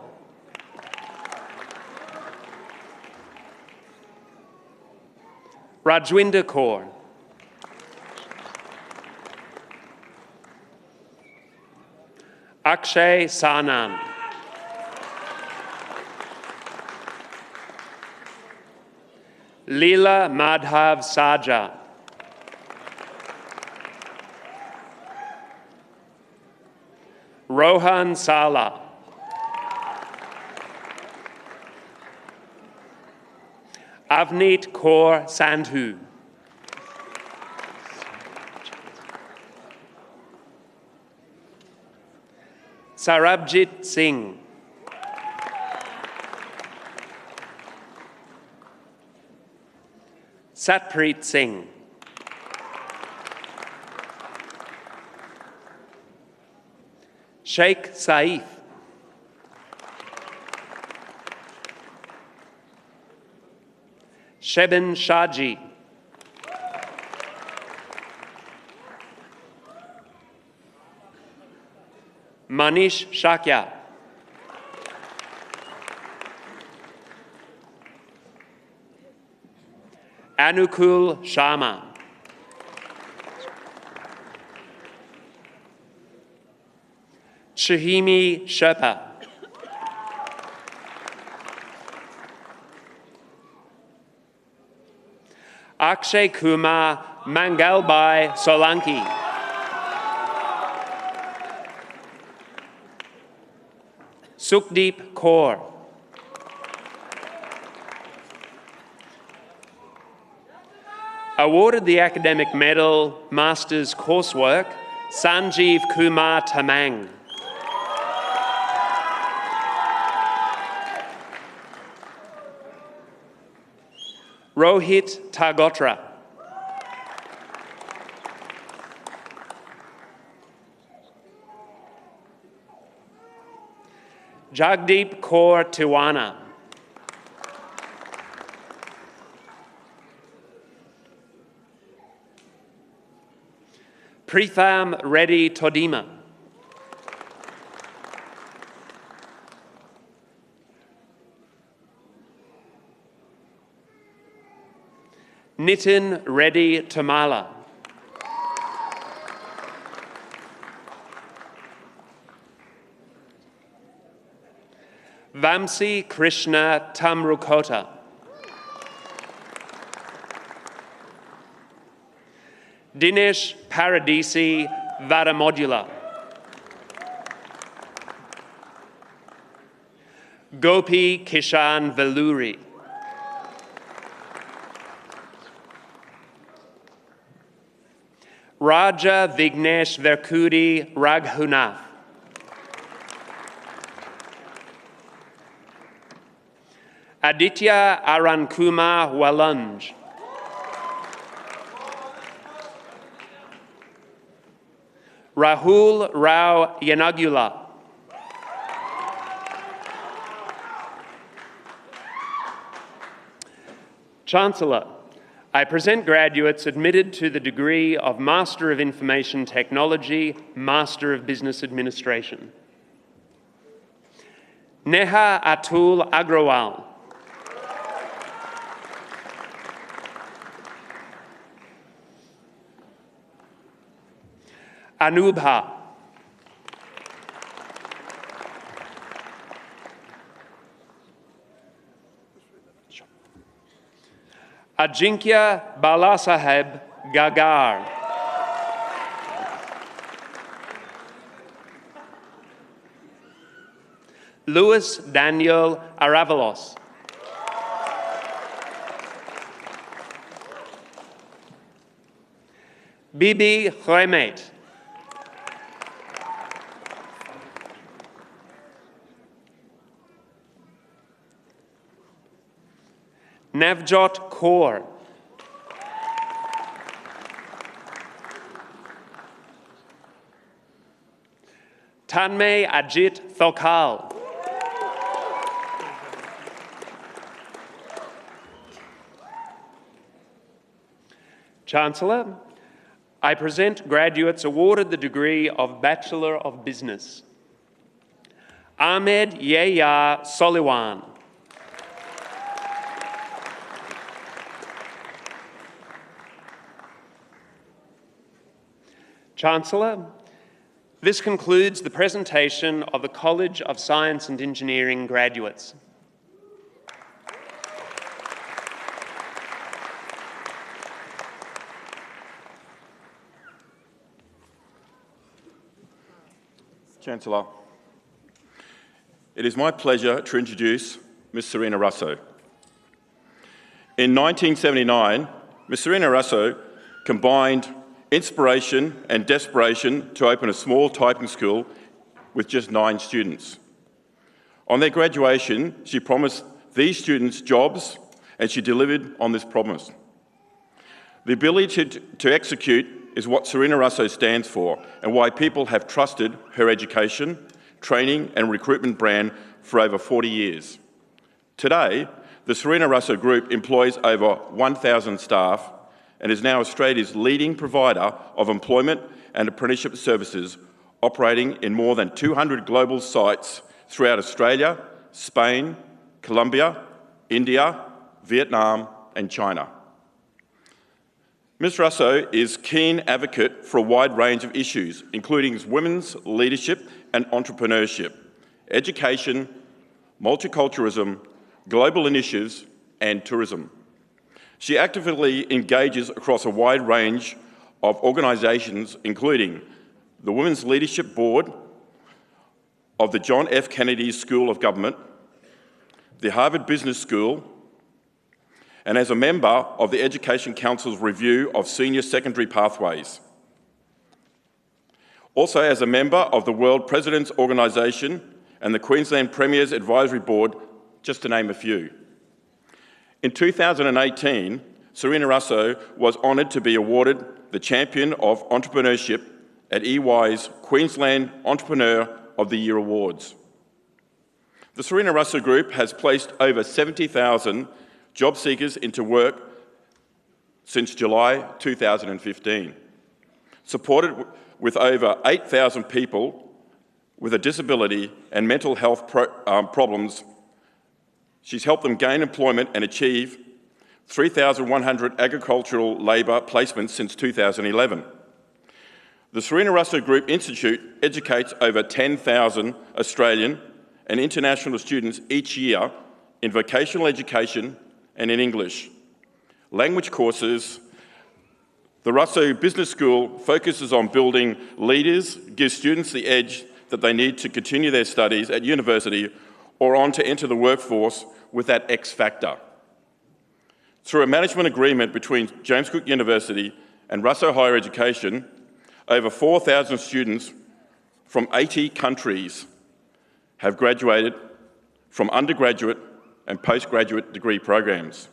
Rajwinder Kaur. Akshay Sanan. Leela Madhav Saja. Rohan Sala. Avneet Kaur Sandhu. Sarabjit Singh. Satpreet Singh. Sheikh Saif. Shebin Shaji. Manish Shakya. Anukul Sharma. Shahimi Sherpa. Akshay Kumar Mangalbai Solanki. Sukhdeep Kaur. Awarded the Academic Medal Master's Coursework, Sanjeev Kumar Tamang. Rohit Tagotra. Jagdeep Kaur Tiwana. Pritham Reddy Todima. Nitin Reddy Tamala. Vamsi Krishna Tamrukota. Dinesh Paradisi Vadamodula. Gopi Kishan Veluri. Raja Vignesh Verkudi Raghunath. Aditya Arankuma Walunj. Rahul Rao Yanagula. Chancellor, I present graduates admitted to the degree of Master of Information Technology, Master of Business Administration. Neha Atul Agrawal. Anubha. Ajinkya Balasaheb Gagar. Louis Daniel Aravalos. Bibi Khremet. Navjot Kaur. Tanmay Ajit Thokal. Chancellor, I present graduates awarded the degree of Bachelor of Business. Ahmed Yehya Soliwan. Chancellor, this concludes the presentation of the College of Science and Engineering graduates. Chancellor, it is my pleasure to introduce Ms Serena Russo. In 1979, Ms Serena Russo combined inspiration and desperation to open a small typing school with just 9 students. On their graduation, she promised these students jobs, and she delivered on this promise. The ability to execute is what Serena Russo stands for and why people have trusted her education, training and recruitment brand for over 40 years. Today, the Serena Russo Group employs over 1,000 staff and is now Australia's leading provider of employment and apprenticeship services, operating in more than 200 global sites throughout Australia, Spain, Colombia, India, Vietnam and China. Ms Russo is a keen advocate for a wide range of issues, including women's leadership and entrepreneurship, education, multiculturalism, global initiatives and tourism. She actively engages across a wide range of organisations, including the Women's Leadership Board of the John F. Kennedy School of Government, the Harvard Business School, and as a member of the Education Council's review of senior secondary pathways. Also as a member of the World President's Organisation and the Queensland Premier's Advisory Board, just to name a few. In 2018, Serena Russo was honoured to be awarded the Champion of Entrepreneurship at EY's Queensland Entrepreneur of the Year Awards. The Serena Russo Group has placed over 70,000 job seekers into work since July 2015, supported with over 8,000 people with a disability and mental health problems. She's helped them gain employment and achieve 3,100 agricultural labour placements since 2011. The Serena Russo Group Institute educates over 10,000 Australian and international students each year in vocational education and in English. Language courses. The Russo Business School focuses on building leaders, gives students the edge that they need to continue their studies at university or on to enter the workforce with that X factor. Through a management agreement between James Cook University and Russo Higher Education, over 4,000 students from 80 countries have graduated from undergraduate and postgraduate degree programs.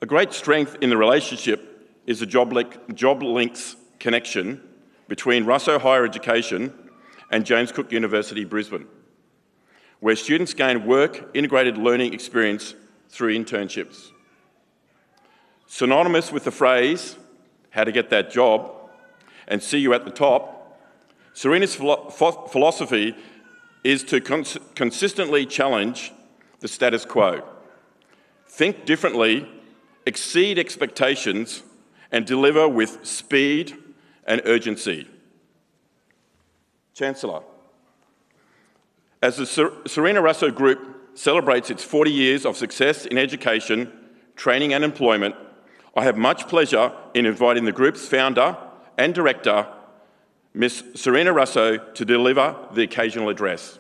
A great strength in the relationship is the job links connection between Russo Higher Education and James Cook University, Brisbane, where students gain work integrated learning experience through internships. Synonymous with the phrase, how to get that job, and see you at the top, Serena's philosophy is to consistently challenge the status quo, think differently, exceed expectations, and deliver with speed and urgency. Chancellor, as the Serena Russo Group celebrates its 40 years of success in education, training and employment, I have much pleasure in inviting the Group's founder and director, Ms Serena Russo, to deliver the occasional address.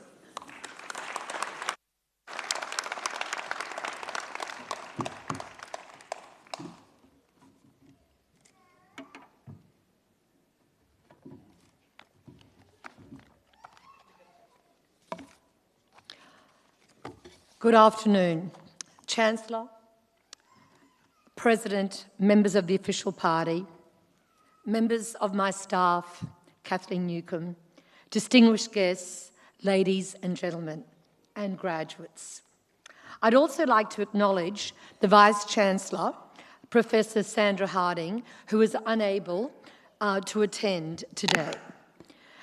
Good afternoon, Chancellor, President, members of the official party, members of my staff, Kathleen Newcomb, distinguished guests, ladies and gentlemen, and graduates. I'd also like to acknowledge the Vice-Chancellor, Professor Sandra Harding, who is unable to attend today.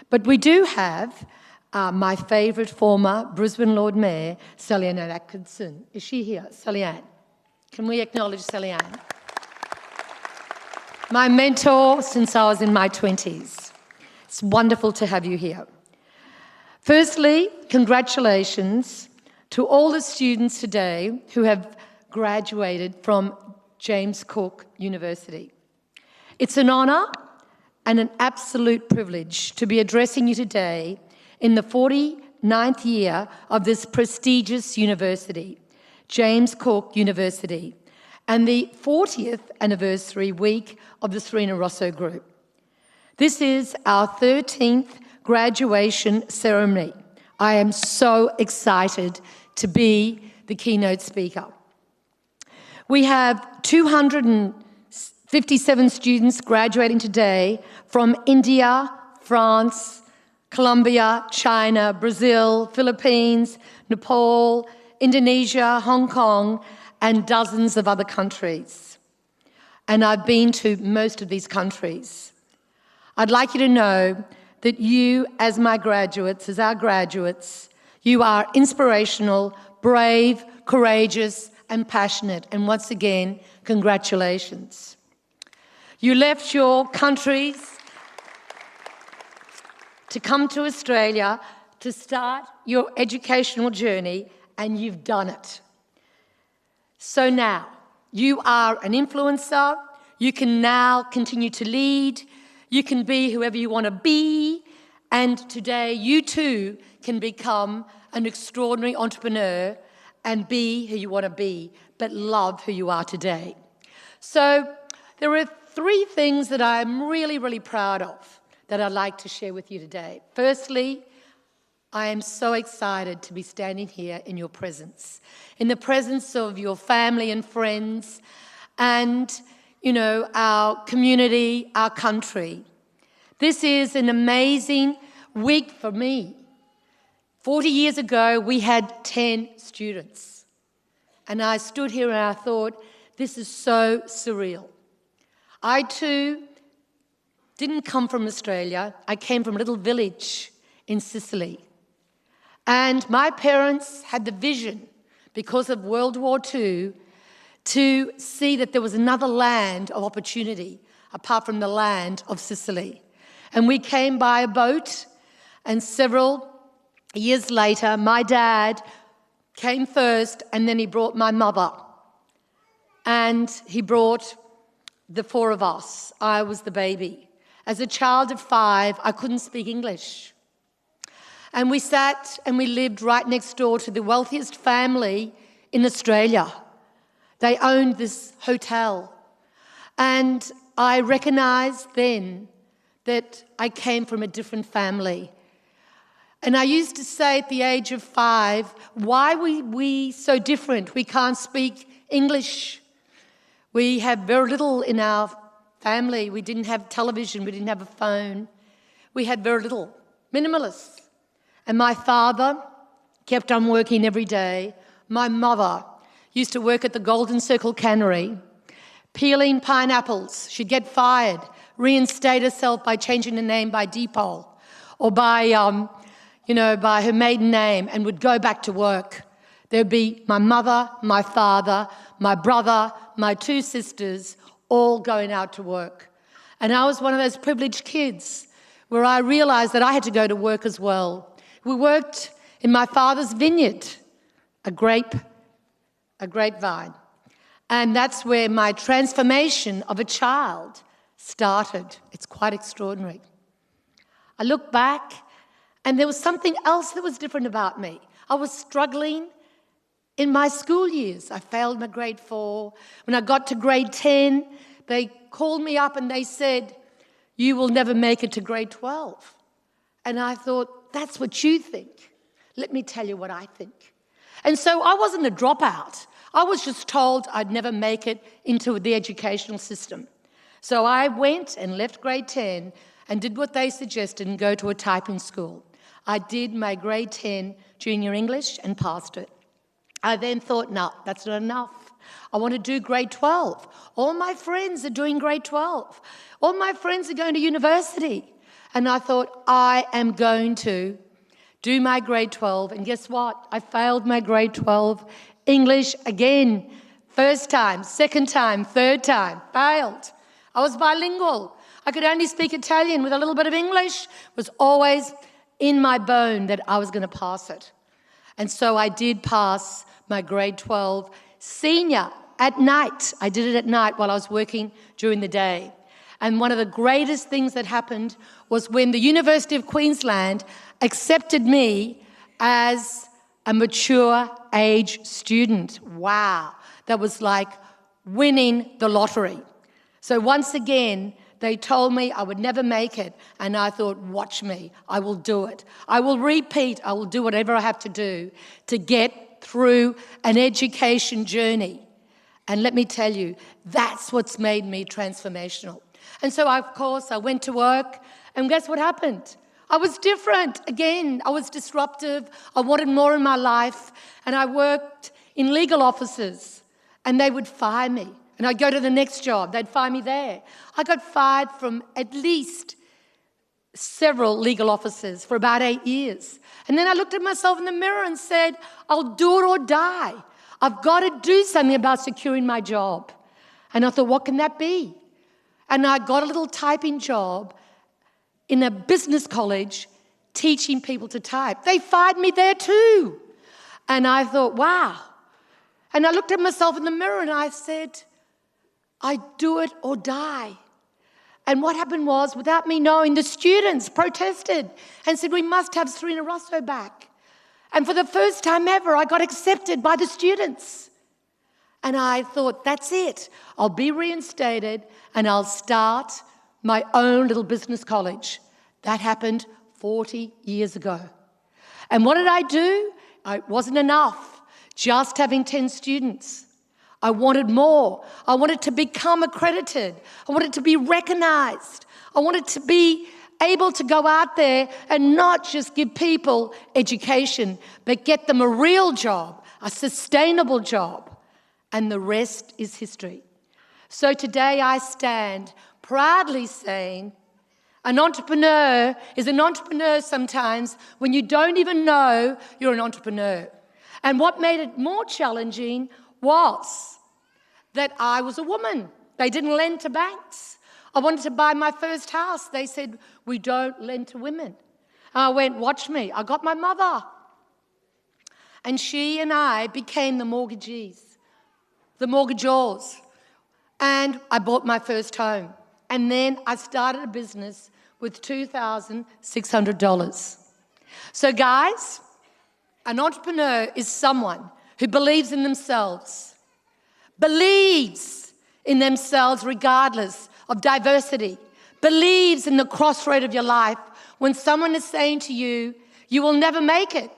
But we do have my favourite former Brisbane Lord Mayor, Sally Ann Atkinson. Is she here? Sally Ann. Can we acknowledge Sally Ann? My mentor since I was in my 20s. It's wonderful to have you here. Firstly, congratulations to all the students today who have graduated from James Cook University. It's an honour and an absolute privilege to be addressing you today in the 49th year of this prestigious university, James Cook University, and the 40th anniversary week of the Serena Rosso Group. This is our 13th graduation ceremony. I am so excited to be the keynote speaker. We have 257 students graduating today from India, France, Colombia, China, Brazil, Philippines, Nepal, Indonesia, Hong Kong, and dozens of other countries. And I've been to most of these countries. I'd like you to know that you, as my graduates, as our graduates, you are inspirational, brave, courageous, and passionate. And once again, congratulations. You left your countries to come to Australia to start your educational journey, and you've done it. So now, you are an influencer, you can now continue to lead, you can be whoever you want to be, and today you too can become an extraordinary entrepreneur and be who you want to be, but love who you are today. So there are 3 things that I'm really, really proud of that I'd like to share with you today. Firstly, I am so excited to be standing here in your presence, in the presence of your family and friends and, you know, our community, our country. This is an amazing week for me. 40 years ago, we had 10 students. And I stood here and I thought, this is so surreal. I too didn't come from Australia. I came from a little village in Sicily. And my parents had the vision, because of World War II, to see that there was another land of opportunity apart from the land of Sicily. And we came by a boat, and several years later, my dad came first, and then he brought my mother. And he brought the 4 of us. I was the baby. As a child of 5, I couldn't speak English. And we sat and we lived right next door to the wealthiest family in Australia. They owned this hotel. And I recognised then that I came from a different family. And I used to say at the age of 5, why were we so different? We can't speak English. We have very little in our family. We didn't have television. We didn't have a phone. We had very little. Minimalists. And my father kept on working every day. My mother used to work at the Golden Circle Cannery, peeling pineapples. She'd get fired, reinstate herself by changing her name by Depol or by her maiden name, and would go back to work. There'd be my mother, my father, my brother, my 2 sisters, all going out to work. And I was one of those privileged kids where I realised that I had to go to work as well. We worked in my father's vineyard, a grapevine. And that's where my transformation of a child started. It's quite extraordinary. I look back, and there was something else that was different about me. I was struggling in my school years. I failed my grade 4. When I got to grade 10, they called me up and they said, you will never make it to grade 12. And I thought, that's what you think. Let me tell you what I think. And so I wasn't a dropout. I was just told I'd never make it into the educational system. So I went and left grade 10 and did what they suggested and go to a typing school. I did my grade 10 junior English and passed it. I then thought, no, that's not enough. I want to do grade 12. All my friends are doing grade 12. All my friends are going to university. And I thought, I am going to do my grade 12. And guess what? I failed my grade 12 English again. First time, second time, third time, failed. I was bilingual. I could only speak Italian with a little bit of English. It was always in my bone that I was going to pass it. And so I did pass my grade 12 senior at night. I did it at night while I was working during the day. And one of the greatest things that happened was when the University of Queensland accepted me as a mature age student. Wow, that was like winning the lottery. So once again, they told me I would never make it, and I thought, watch me, I will do it. I will repeat, I will do whatever I have to do to get through an education journey. And let me tell you, that's what's made me transformational. And so, of course, I went to work, and guess what happened? I was different. Again, I was disruptive. I wanted more in my life, and I worked in legal offices, and they would fire me. And I'd go to the next job, they'd fire me there. I got fired from at least several legal offices for about 8 years. And then I looked at myself in the mirror and said, I'll do it or die. I've got to do something about securing my job. And I thought, what can that be? And I got a little typing job in a business college teaching people to type. They fired me there too. And I thought, wow. And I looked at myself in the mirror and I said, I do it or die. And what happened was, without me knowing, the students protested and said, we must have Serena Rosso back. And for the first time ever, I got accepted by the students. And I thought, that's it. I'll be reinstated and I'll start my own little business college. That happened 40 years ago. And what did I do? It wasn't enough just having 10 students. I wanted more. I wanted to become accredited. I wanted to be recognised. I wanted to be able to go out there and not just give people education, but get them a real job, a sustainable job. And the rest is history. So today I stand proudly saying, an entrepreneur is an entrepreneur sometimes when you don't even know you're an entrepreneur. And what made it more challenging was that I was a woman. They didn't lend to banks. I wanted to buy my first house. They said, we don't lend to women. And I went, watch me. I got my mother. And she and I became the mortgagees, the mortgagors. And I bought my first home. And then I started a business with $2,600. So guys, an entrepreneur is someone who believes in themselves regardless of diversity, believes in the crossroad of your life. When someone is saying to you, you will never make it,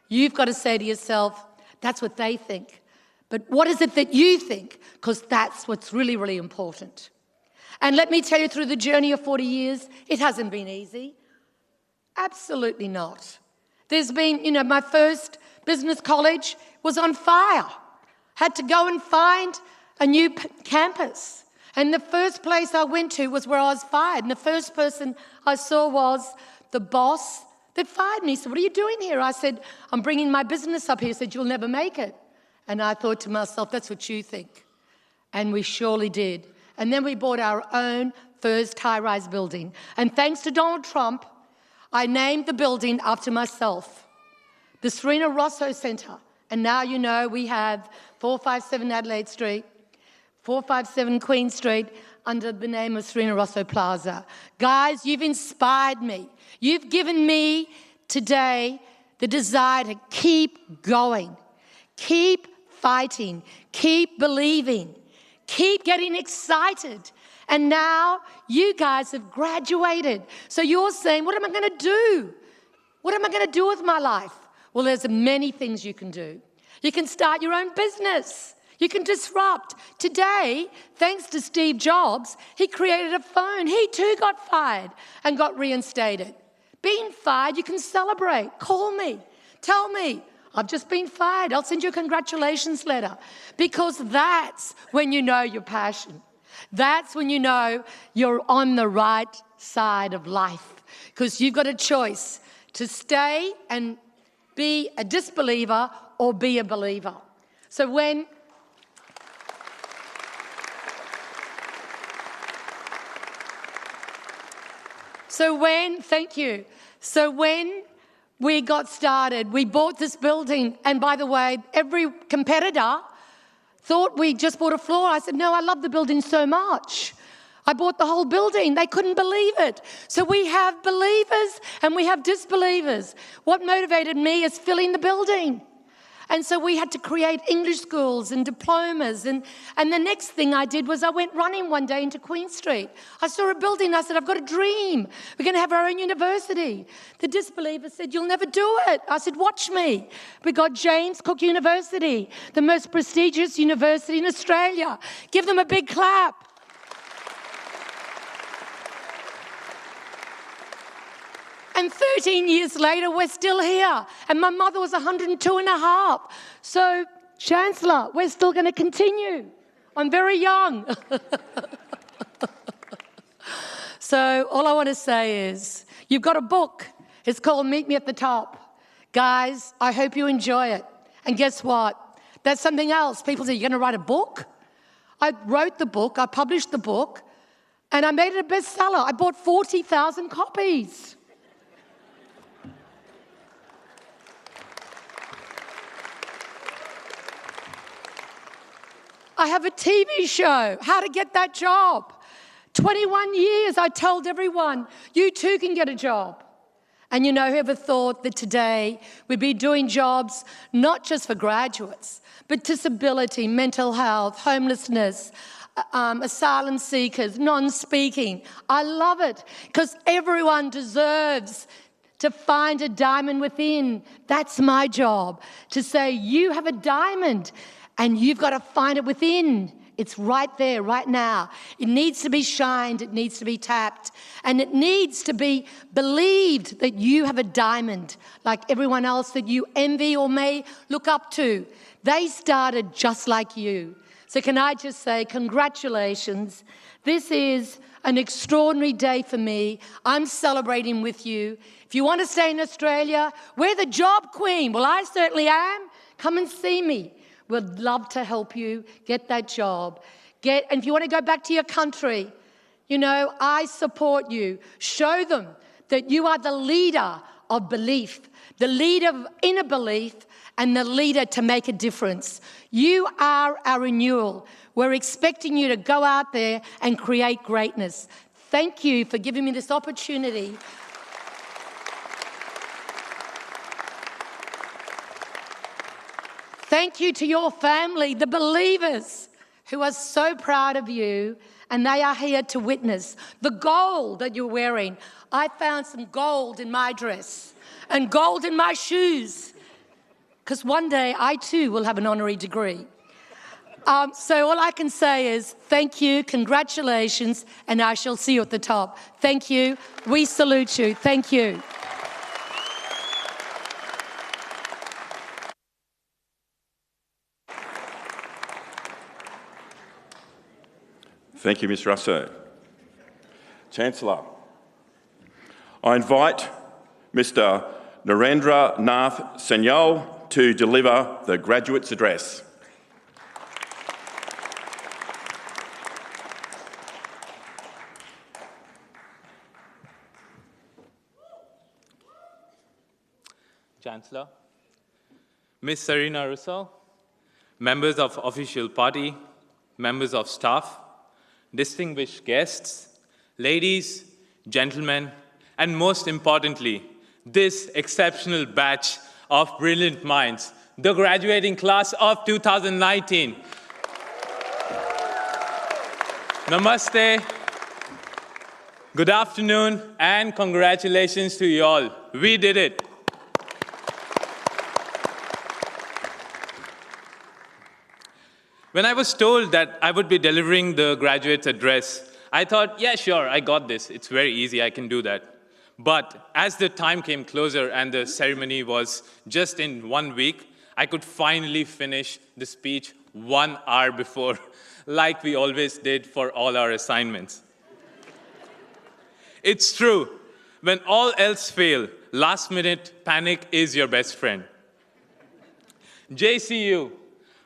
you've got to say to yourself, that's what they think. But what is it that you think? Because that's what's really, really important. And let me tell you, through the journey of 40 years, it hasn't been easy. Absolutely not. There's been, my first business college was on fire. Had to go and find a new campus. And the first place I went to was where I was fired. And the first person I saw was the boss that fired me. He said, what are you doing here? I said, I'm bringing my business up here. He said, you'll never make it. And I thought to myself, that's what you think. And we surely did. And then we bought our own first high-rise building. And thanks to Donald Trump, I named the building after myself, the Serena Rosso Centre. And now you know we have 457 Adelaide Street, 457 Queen Street, under the name of Serena Rosso Plaza. Guys, you've inspired me. You've given me today the desire to keep going, keep fighting, keep believing, keep getting excited. And now you guys have graduated. So you're saying, what am I going to do? What am I going to do with my life? Well, there's many things you can do. You can start your own business. You can disrupt. Today, thanks to Steve Jobs, he created a phone. He too got fired and got reinstated. Being fired, you can celebrate. Call me. Tell me, I've just been fired. I'll send you a congratulations letter. Because that's when you know your passion. That's when you know you're on the right side of life. Because you've got a choice to stay and be a disbeliever or be a believer. So thank you. So when we got started, we bought this building, and by the way, every competitor thought we just bought a floor. I said, no, I love the building so much. I bought the whole building. They couldn't believe it. So we have believers and we have disbelievers. What motivated me is filling the building. And so we had to create English schools and diplomas. And the next thing I did was I went running one day into Queen Street. I saw a building. I said, I've got a dream. We're going to have our own university. The disbeliever said, you'll never do it. I said, watch me. We got James Cook University, the most prestigious university in Australia. Give them a big clap. And 13 years later, we're still here. And my mother was 102 and a half. So, Chancellor, we're still going to continue. I'm very young. So all I want to say is, you've got a book. It's called Meet Me at the Top. Guys, I hope you enjoy it. And guess what? That's something else. People say, you're going to write a book? I wrote the book, I published the book, and I made it a bestseller. I bought 40,000 copies. I have a TV show, How to Get That Job. 21 years I told everyone, you too can get a job. And you know, whoever thought that today we'd be doing jobs not just for graduates, but disability, mental health, homelessness, asylum seekers, non-speaking. I love it because everyone deserves to find a diamond within. That's my job, to say you have a diamond and you've got to find it within. It's right there, right now. It needs to be shined, it needs to be tapped, and it needs to be believed that you have a diamond like everyone else that you envy or may look up to. They started just like you. So can I just say congratulations. This is an extraordinary day for me. I'm celebrating with you. If you want to stay in Australia, we're the job queen. Well, I certainly am. Come and see me. We'd love to help you get that job. And if you want to go back to your country, you know, I support you. Show them that you are the leader of belief, the leader of inner belief, and the leader to make a difference. You are our renewal. We're expecting you to go out there and create greatness. Thank you for giving me this opportunity. Thank you to your family, the believers, who are so proud of you, and they are here to witness the gold that you're wearing. I found some gold in my dress and gold in my shoes, because one day I too will have an honorary degree. So all I can say is thank you, congratulations, and I shall see you at the top. Thank you. We salute you. Thank you. Thank you, Ms. Russo. Chancellor, I invite Mr. Narendra Nath Sanyal to deliver the graduate's address. Chancellor, Ms. Serena Russo, members of official party, members of staff, distinguished guests, ladies, gentlemen, and most importantly, this exceptional batch of brilliant minds, the graduating class of 2019. Namaste, good afternoon, and congratulations to you all. We did it. When I was told that I would be delivering the graduate's address, I thought, yeah, sure, I got this. It's very easy, I can do that. But as the time came closer and the ceremony was just in 1 week, I could finally finish the speech 1 hour before, like we always did for all our assignments. It's true, when all else fails, last-minute panic is your best friend. JCU.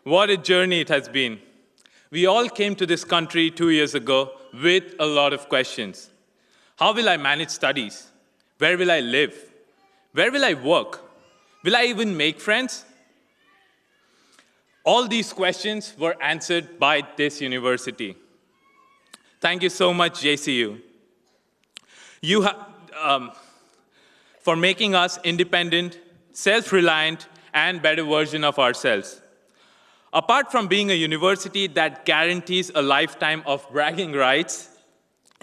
What a journey it has been. We all came to this country 2 years ago with a lot of questions. How will I manage studies? Where will I live? Where will I work? Will I even make friends? All these questions were answered by this university. Thank you so much, JCU. For making us independent, self-reliant, and better version of ourselves. Apart from being a university that guarantees a lifetime of bragging rights,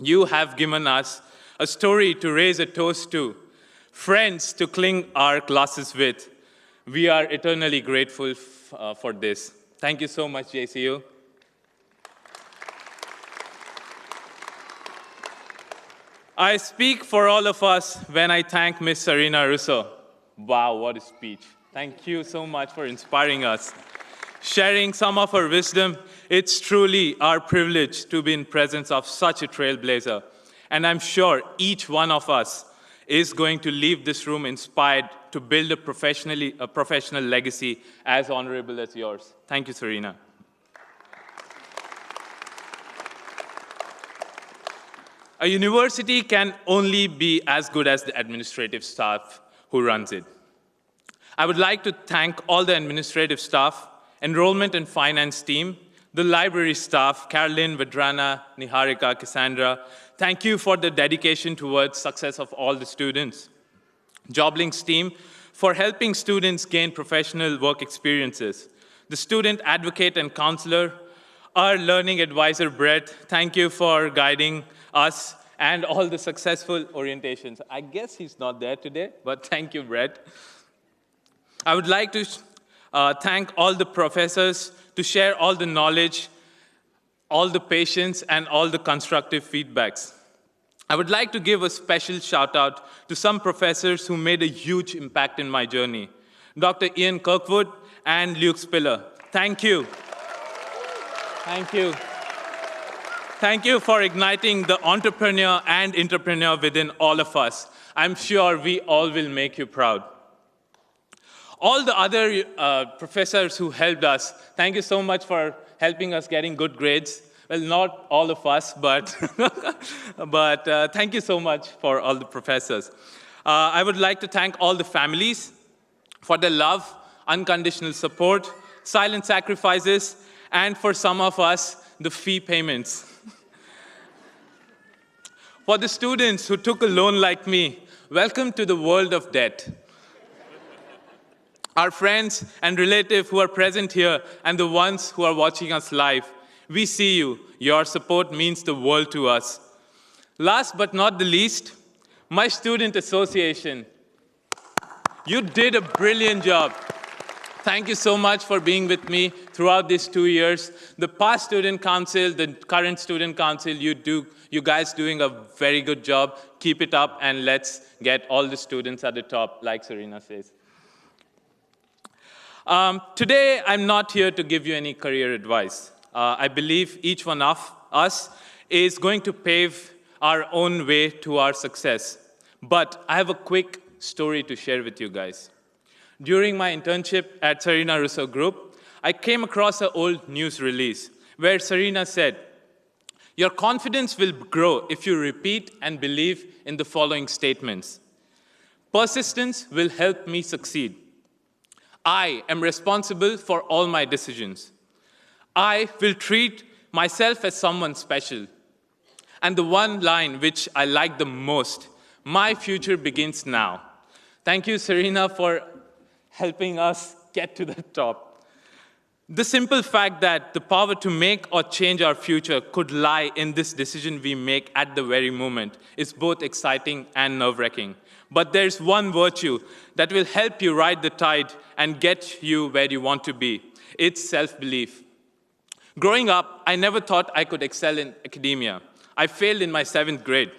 you have given us a story to raise a toast to, friends to cling our glasses with. We are eternally grateful for this. Thank you so much, JCU. I speak for all of us when I thank Ms. Serena Russo. Wow, what a speech. Thank you so much for inspiring us. Sharing some of her wisdom, it's truly our privilege to be in presence of such a trailblazer. And I'm sure each one of us is going to leave this room inspired to build a professional legacy as honorable as yours. Thank you, Serena. A university can only be as good as the administrative staff who runs it. I would like to thank all the administrative staff, enrollment and finance team, the library staff, Carolyn, Vadrana, Niharika, Cassandra. Thank you for the dedication towards success of all the students. Joblinks team for helping students gain professional work experiences. The student advocate and counselor, our learning advisor, Brett. Thank you for guiding us and all the successful orientations. I guess he's not there today, but thank you, Brett. I would like to thank all the professors to share all the knowledge, all the patience, and all the constructive feedbacks. I would like to give a special shout out to some professors who made a huge impact in my journey. Dr. Ian Kirkwood and Luke Spiller. Thank you. Thank you. Thank you for igniting the entrepreneur and entrepreneur within all of us. I'm sure we all will make you proud. All the other professors who helped us, thank you so much for helping us getting good grades. Well, not all of us, but, thank you so much for all the professors. I would like to thank all the families for their love, unconditional support, silent sacrifices, and for some of us, the fee payments. For the students who took a loan like me, welcome to the world of debt. Our friends and relatives who are present here and the ones who are watching us live, we see you. Your support means the world to us. Last but not the least, my student association. You did a brilliant job. Thank you so much for being with me throughout these 2 years. The past student council, the current student council, you guys doing a very good job. Keep it up and let's get all the students at the top, like Serena says. Today, I'm not here to give you any career advice. I believe each one of us is going to pave our own way to our success. But I have a quick story to share with you guys. During my internship at Serena Russo Group, I came across an old news release where Serena said, "Your confidence will grow if you repeat and believe in the following statements. Persistence will help me succeed. I am responsible for all my decisions. I will treat myself as someone special." And the one line which I like the most, "My future begins now." Thank you, Serena, for helping us get to the top. The simple fact that the power to make or change our future could lie in this decision we make at the very moment is both exciting and nerve-wracking. But there's one virtue that will help you ride the tide and get you where you want to be. It's self-belief. Growing up, I never thought I could excel in academia. I failed in my 7th grade.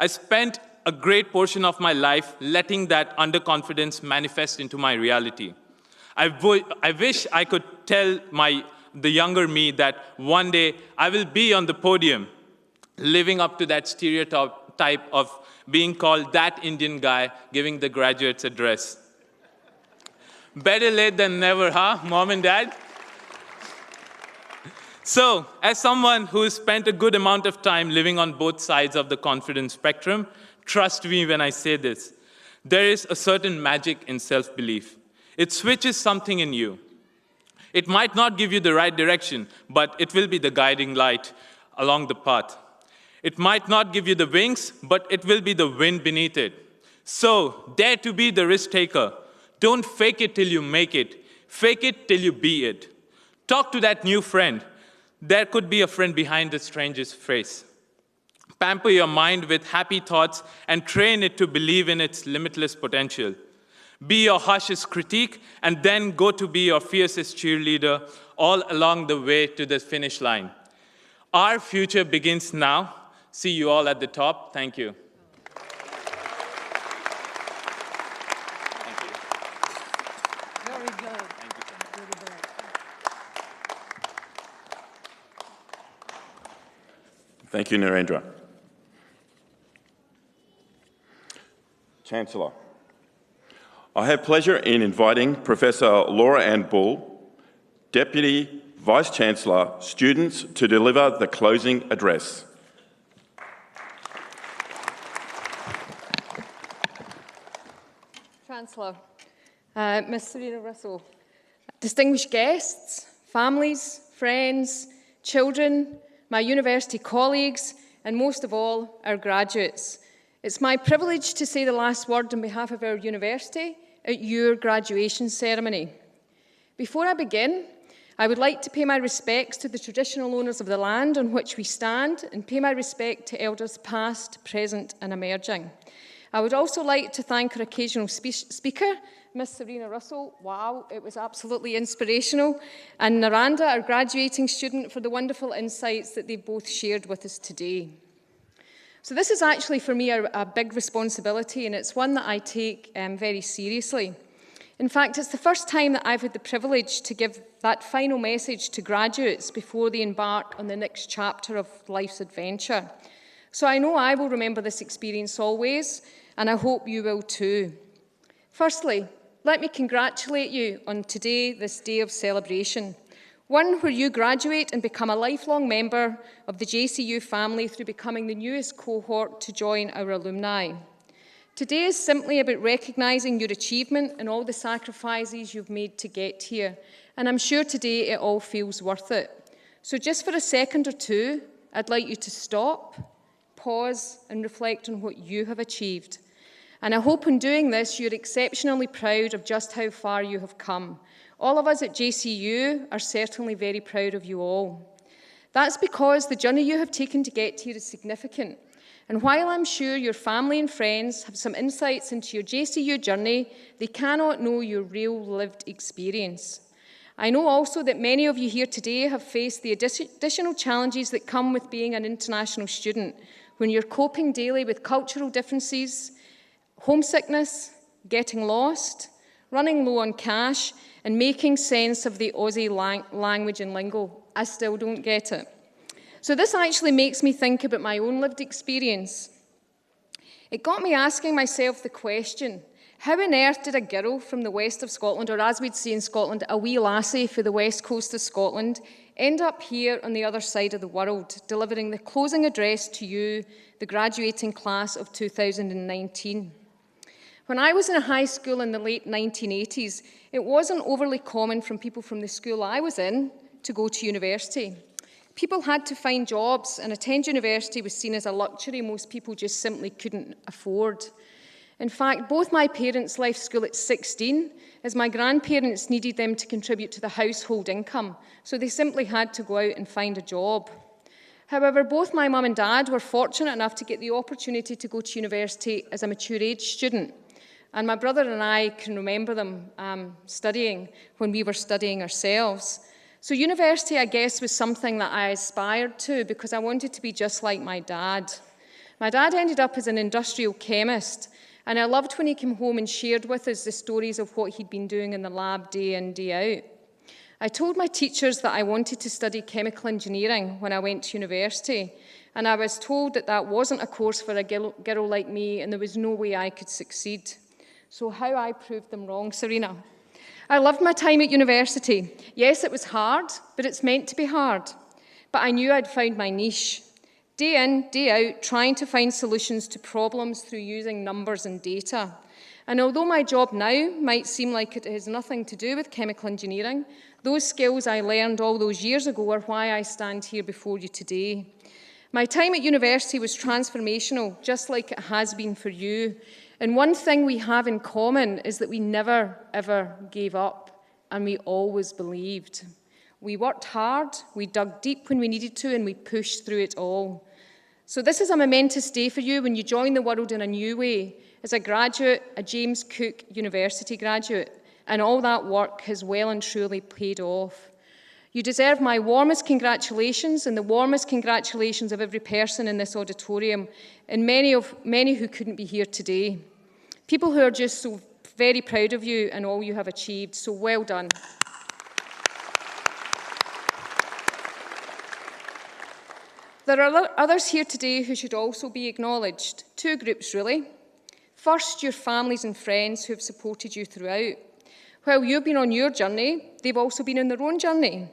I spent a great portion of my life letting that underconfidence manifest into my reality. I wish I could tell the younger me that one day I will be on the podium, living up to that stereotype of being called that Indian guy giving the graduate's address. Better late than never, huh, Mom and Dad? So, as someone who has spent a good amount of time living on both sides of the confidence spectrum, trust me when I say this, there is a certain magic in self-belief. It switches something in you. It might not give you the right direction, but it will be the guiding light along the path. It might not give you the wings, but it will be the wind beneath it. So, dare to be the risk taker. Don't fake it till you make it. Fake it till you be it. Talk to that new friend. There could be a friend behind the stranger's face. Pamper your mind with happy thoughts and train it to believe in its limitless potential. Be your harshest critique and then go to be your fiercest cheerleader all along the way to the finish line. Our future begins now. See you all at the top. Thank you. Very good. Thank you so much. Thank you, Narendra. Chancellor, I have pleasure in inviting Professor Laura Ann Bull, Deputy Vice-Chancellor, students to deliver the closing address. Chancellor, Ms Serena Russell, distinguished guests, families, friends, children, my university colleagues, and most of all, our graduates. It's my privilege to say the last word on behalf of our university at your graduation ceremony. Before I begin, I would like to pay my respects to the traditional owners of the land on which we stand and pay my respect to elders past, present and emerging. I would also like to thank our occasional speaker, Ms Serena Russell. Wow, it was absolutely inspirational. And Narendra, our graduating student, for the wonderful insights that they've both shared with us today. So this is actually for me a big responsibility, and it's one that I take very seriously. In fact, it's the first time that I've had the privilege to give that final message to graduates before they embark on the next chapter of life's adventure. So I know I will remember this experience always, and I hope you will too. Firstly, let me congratulate you on today, this day of celebration, one where you graduate and become a lifelong member of the JCU family through becoming the newest cohort to join our alumni. Today is simply about recognising your achievement and all the sacrifices you've made to get here, and I'm sure today it all feels worth it. So just for a second or two, I'd like you to stop, pause and reflect on what you have achieved. And I hope in doing this you're exceptionally proud of just how far you have come. All of us at JCU are certainly very proud of you all. That's because the journey you have taken to get here is significant. And while I'm sure your family and friends have some insights into your JCU journey, they cannot know your real lived experience. I know also that many of you here today have faced the additional challenges that come with being an international student, when you're coping daily with cultural differences, homesickness, getting lost, running low on cash, and making sense of the Aussie language and lingo. I still don't get it. So this actually makes me think about my own lived experience. It got me asking myself the question, how on earth did a girl from the west of Scotland, or as we'd say in Scotland, a wee lassie for the west coast of Scotland, end up here on the other side of the world, delivering the closing address to you, the graduating class of 2019? When I was in high school in the late 1980s, it wasn't overly common for people from the school I was in to go to university. People had to find jobs, and attend university was seen as a luxury most people just simply couldn't afford. In fact, both my parents left school at 16, as my grandparents needed them to contribute to the household income, so they simply had to go out and find a job. However, both my mum and dad were fortunate enough to get the opportunity to go to university as a mature age student. And my brother and I can remember them studying when we were studying ourselves. So university, I guess, was something that I aspired to because I wanted to be just like my dad. My dad ended up as an industrial chemist, and I loved when he came home and shared with us the stories of what he'd been doing in the lab day in, day out. I told my teachers that I wanted to study chemical engineering when I went to university, and I was told that that wasn't a course for a girl like me, and there was no way I could succeed. So how I proved them wrong, Serena. I loved my time at university. Yes, it was hard, but it's meant to be hard. But I knew I'd found my niche. Day in, day out, trying to find solutions to problems through using numbers and data. And although my job now might seem like it has nothing to do with chemical engineering, those skills I learned all those years ago are why I stand here before you today. My time at university was transformational, just like it has been for you. And one thing we have in common is that we never, ever gave up, and we always believed. We worked hard, we dug deep when we needed to, and we pushed through it all. So this is a momentous day for you when you join the world in a new way, as a graduate, a James Cook University graduate, and all that work has well and truly paid off. You deserve my warmest congratulations and the warmest congratulations of every person in this auditorium, and many who couldn't be here today. People who are just so very proud of you and all you have achieved, so well done. There are others here today who should also be acknowledged. Two groups, really. First, your families and friends who have supported you throughout. While you've been on your journey, they've also been on their own journey.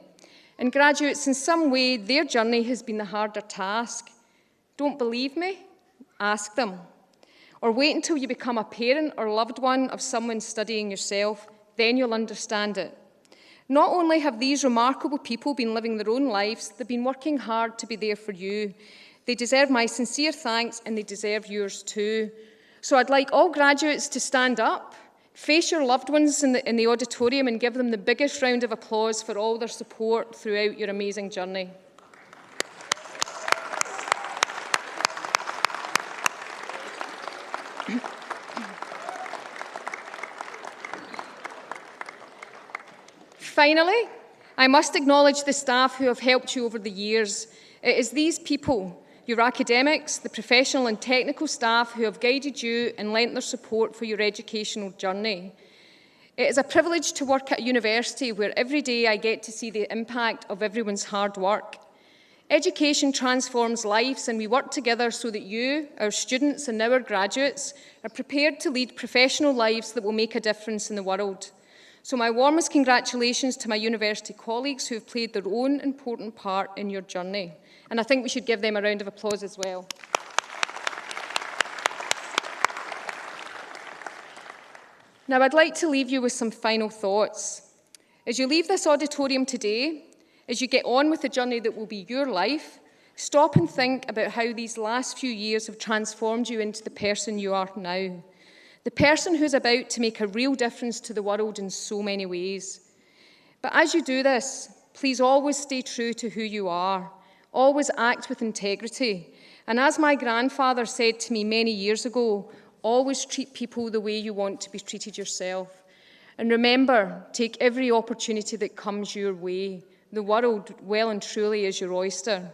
And graduates, in some way, their journey has been the harder task. Don't believe me? Ask them. Or wait until you become a parent or loved one of someone studying yourself, then you'll understand it. Not only have these remarkable people been living their own lives, they've been working hard to be there for you. They deserve my sincere thanks, and they deserve yours too. So I'd like all graduates to stand up, face your loved ones in the auditorium, and give them the biggest round of applause for all their support throughout your amazing journey. Finally, I must acknowledge the staff who have helped you over the years. It is these people, your academics, the professional and technical staff who have guided you and lent their support for your educational journey. It is a privilege to work at a university where every day I get to see the impact of everyone's hard work. Education transforms lives, and we work together so that you, our students and our graduates, are prepared to lead professional lives that will make a difference in the world. So my warmest congratulations to my university colleagues who have played their own important part in your journey. And I think we should give them a round of applause as well. Now, I'd like to leave you with some final thoughts. As you leave this auditorium today, as you get on with the journey that will be your life, stop and think about how these last few years have transformed you into the person you are now. The person who's about to make a real difference to the world in so many ways. But as you do this, please always stay true to who you are. Always act with integrity. And as my grandfather said to me many years ago, always treat people the way you want to be treated yourself. And remember, take every opportunity that comes your way. The world well and truly is your oyster.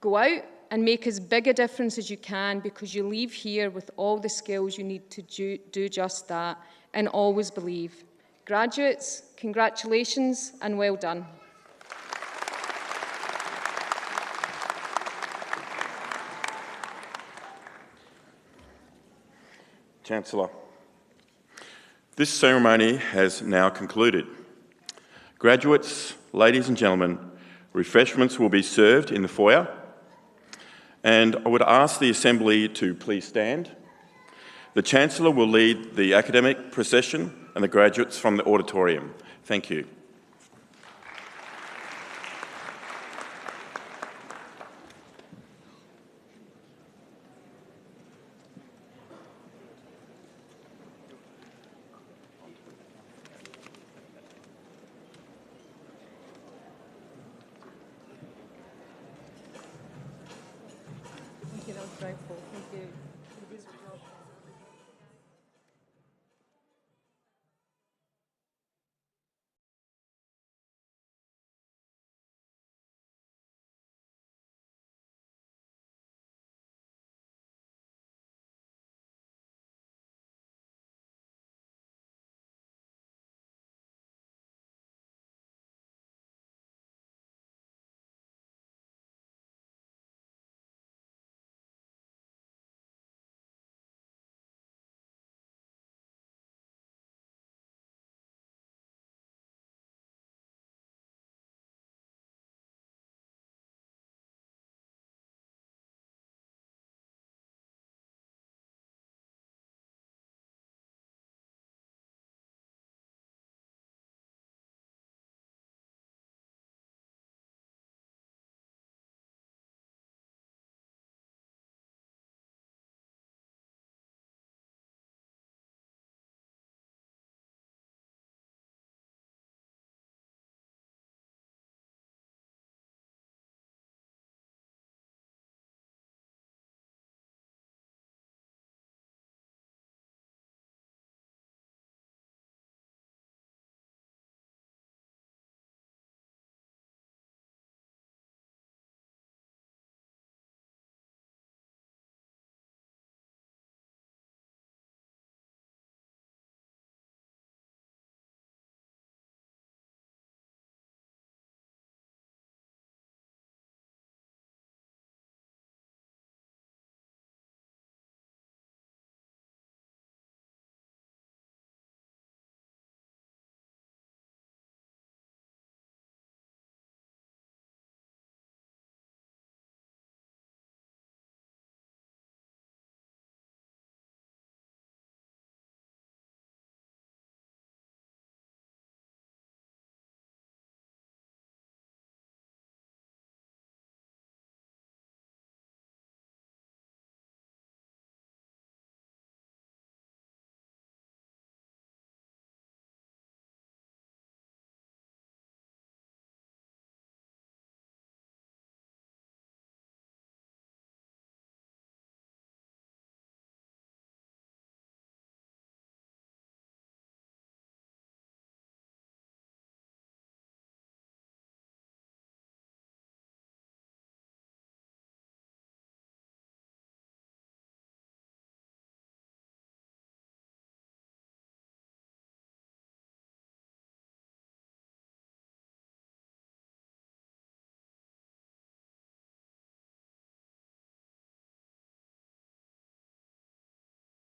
Go out and make as big a difference as you can, because you leave here with all the skills you need to do just that, and always believe. Graduates, congratulations and well done. Chancellor, this ceremony has now concluded. Graduates, ladies and gentlemen, refreshments will be served in the foyer. And I would ask the Assembly to please stand. The Chancellor will lead the academic procession and the graduates from the auditorium. Thank you. Thank you, that was very cool. Thank you.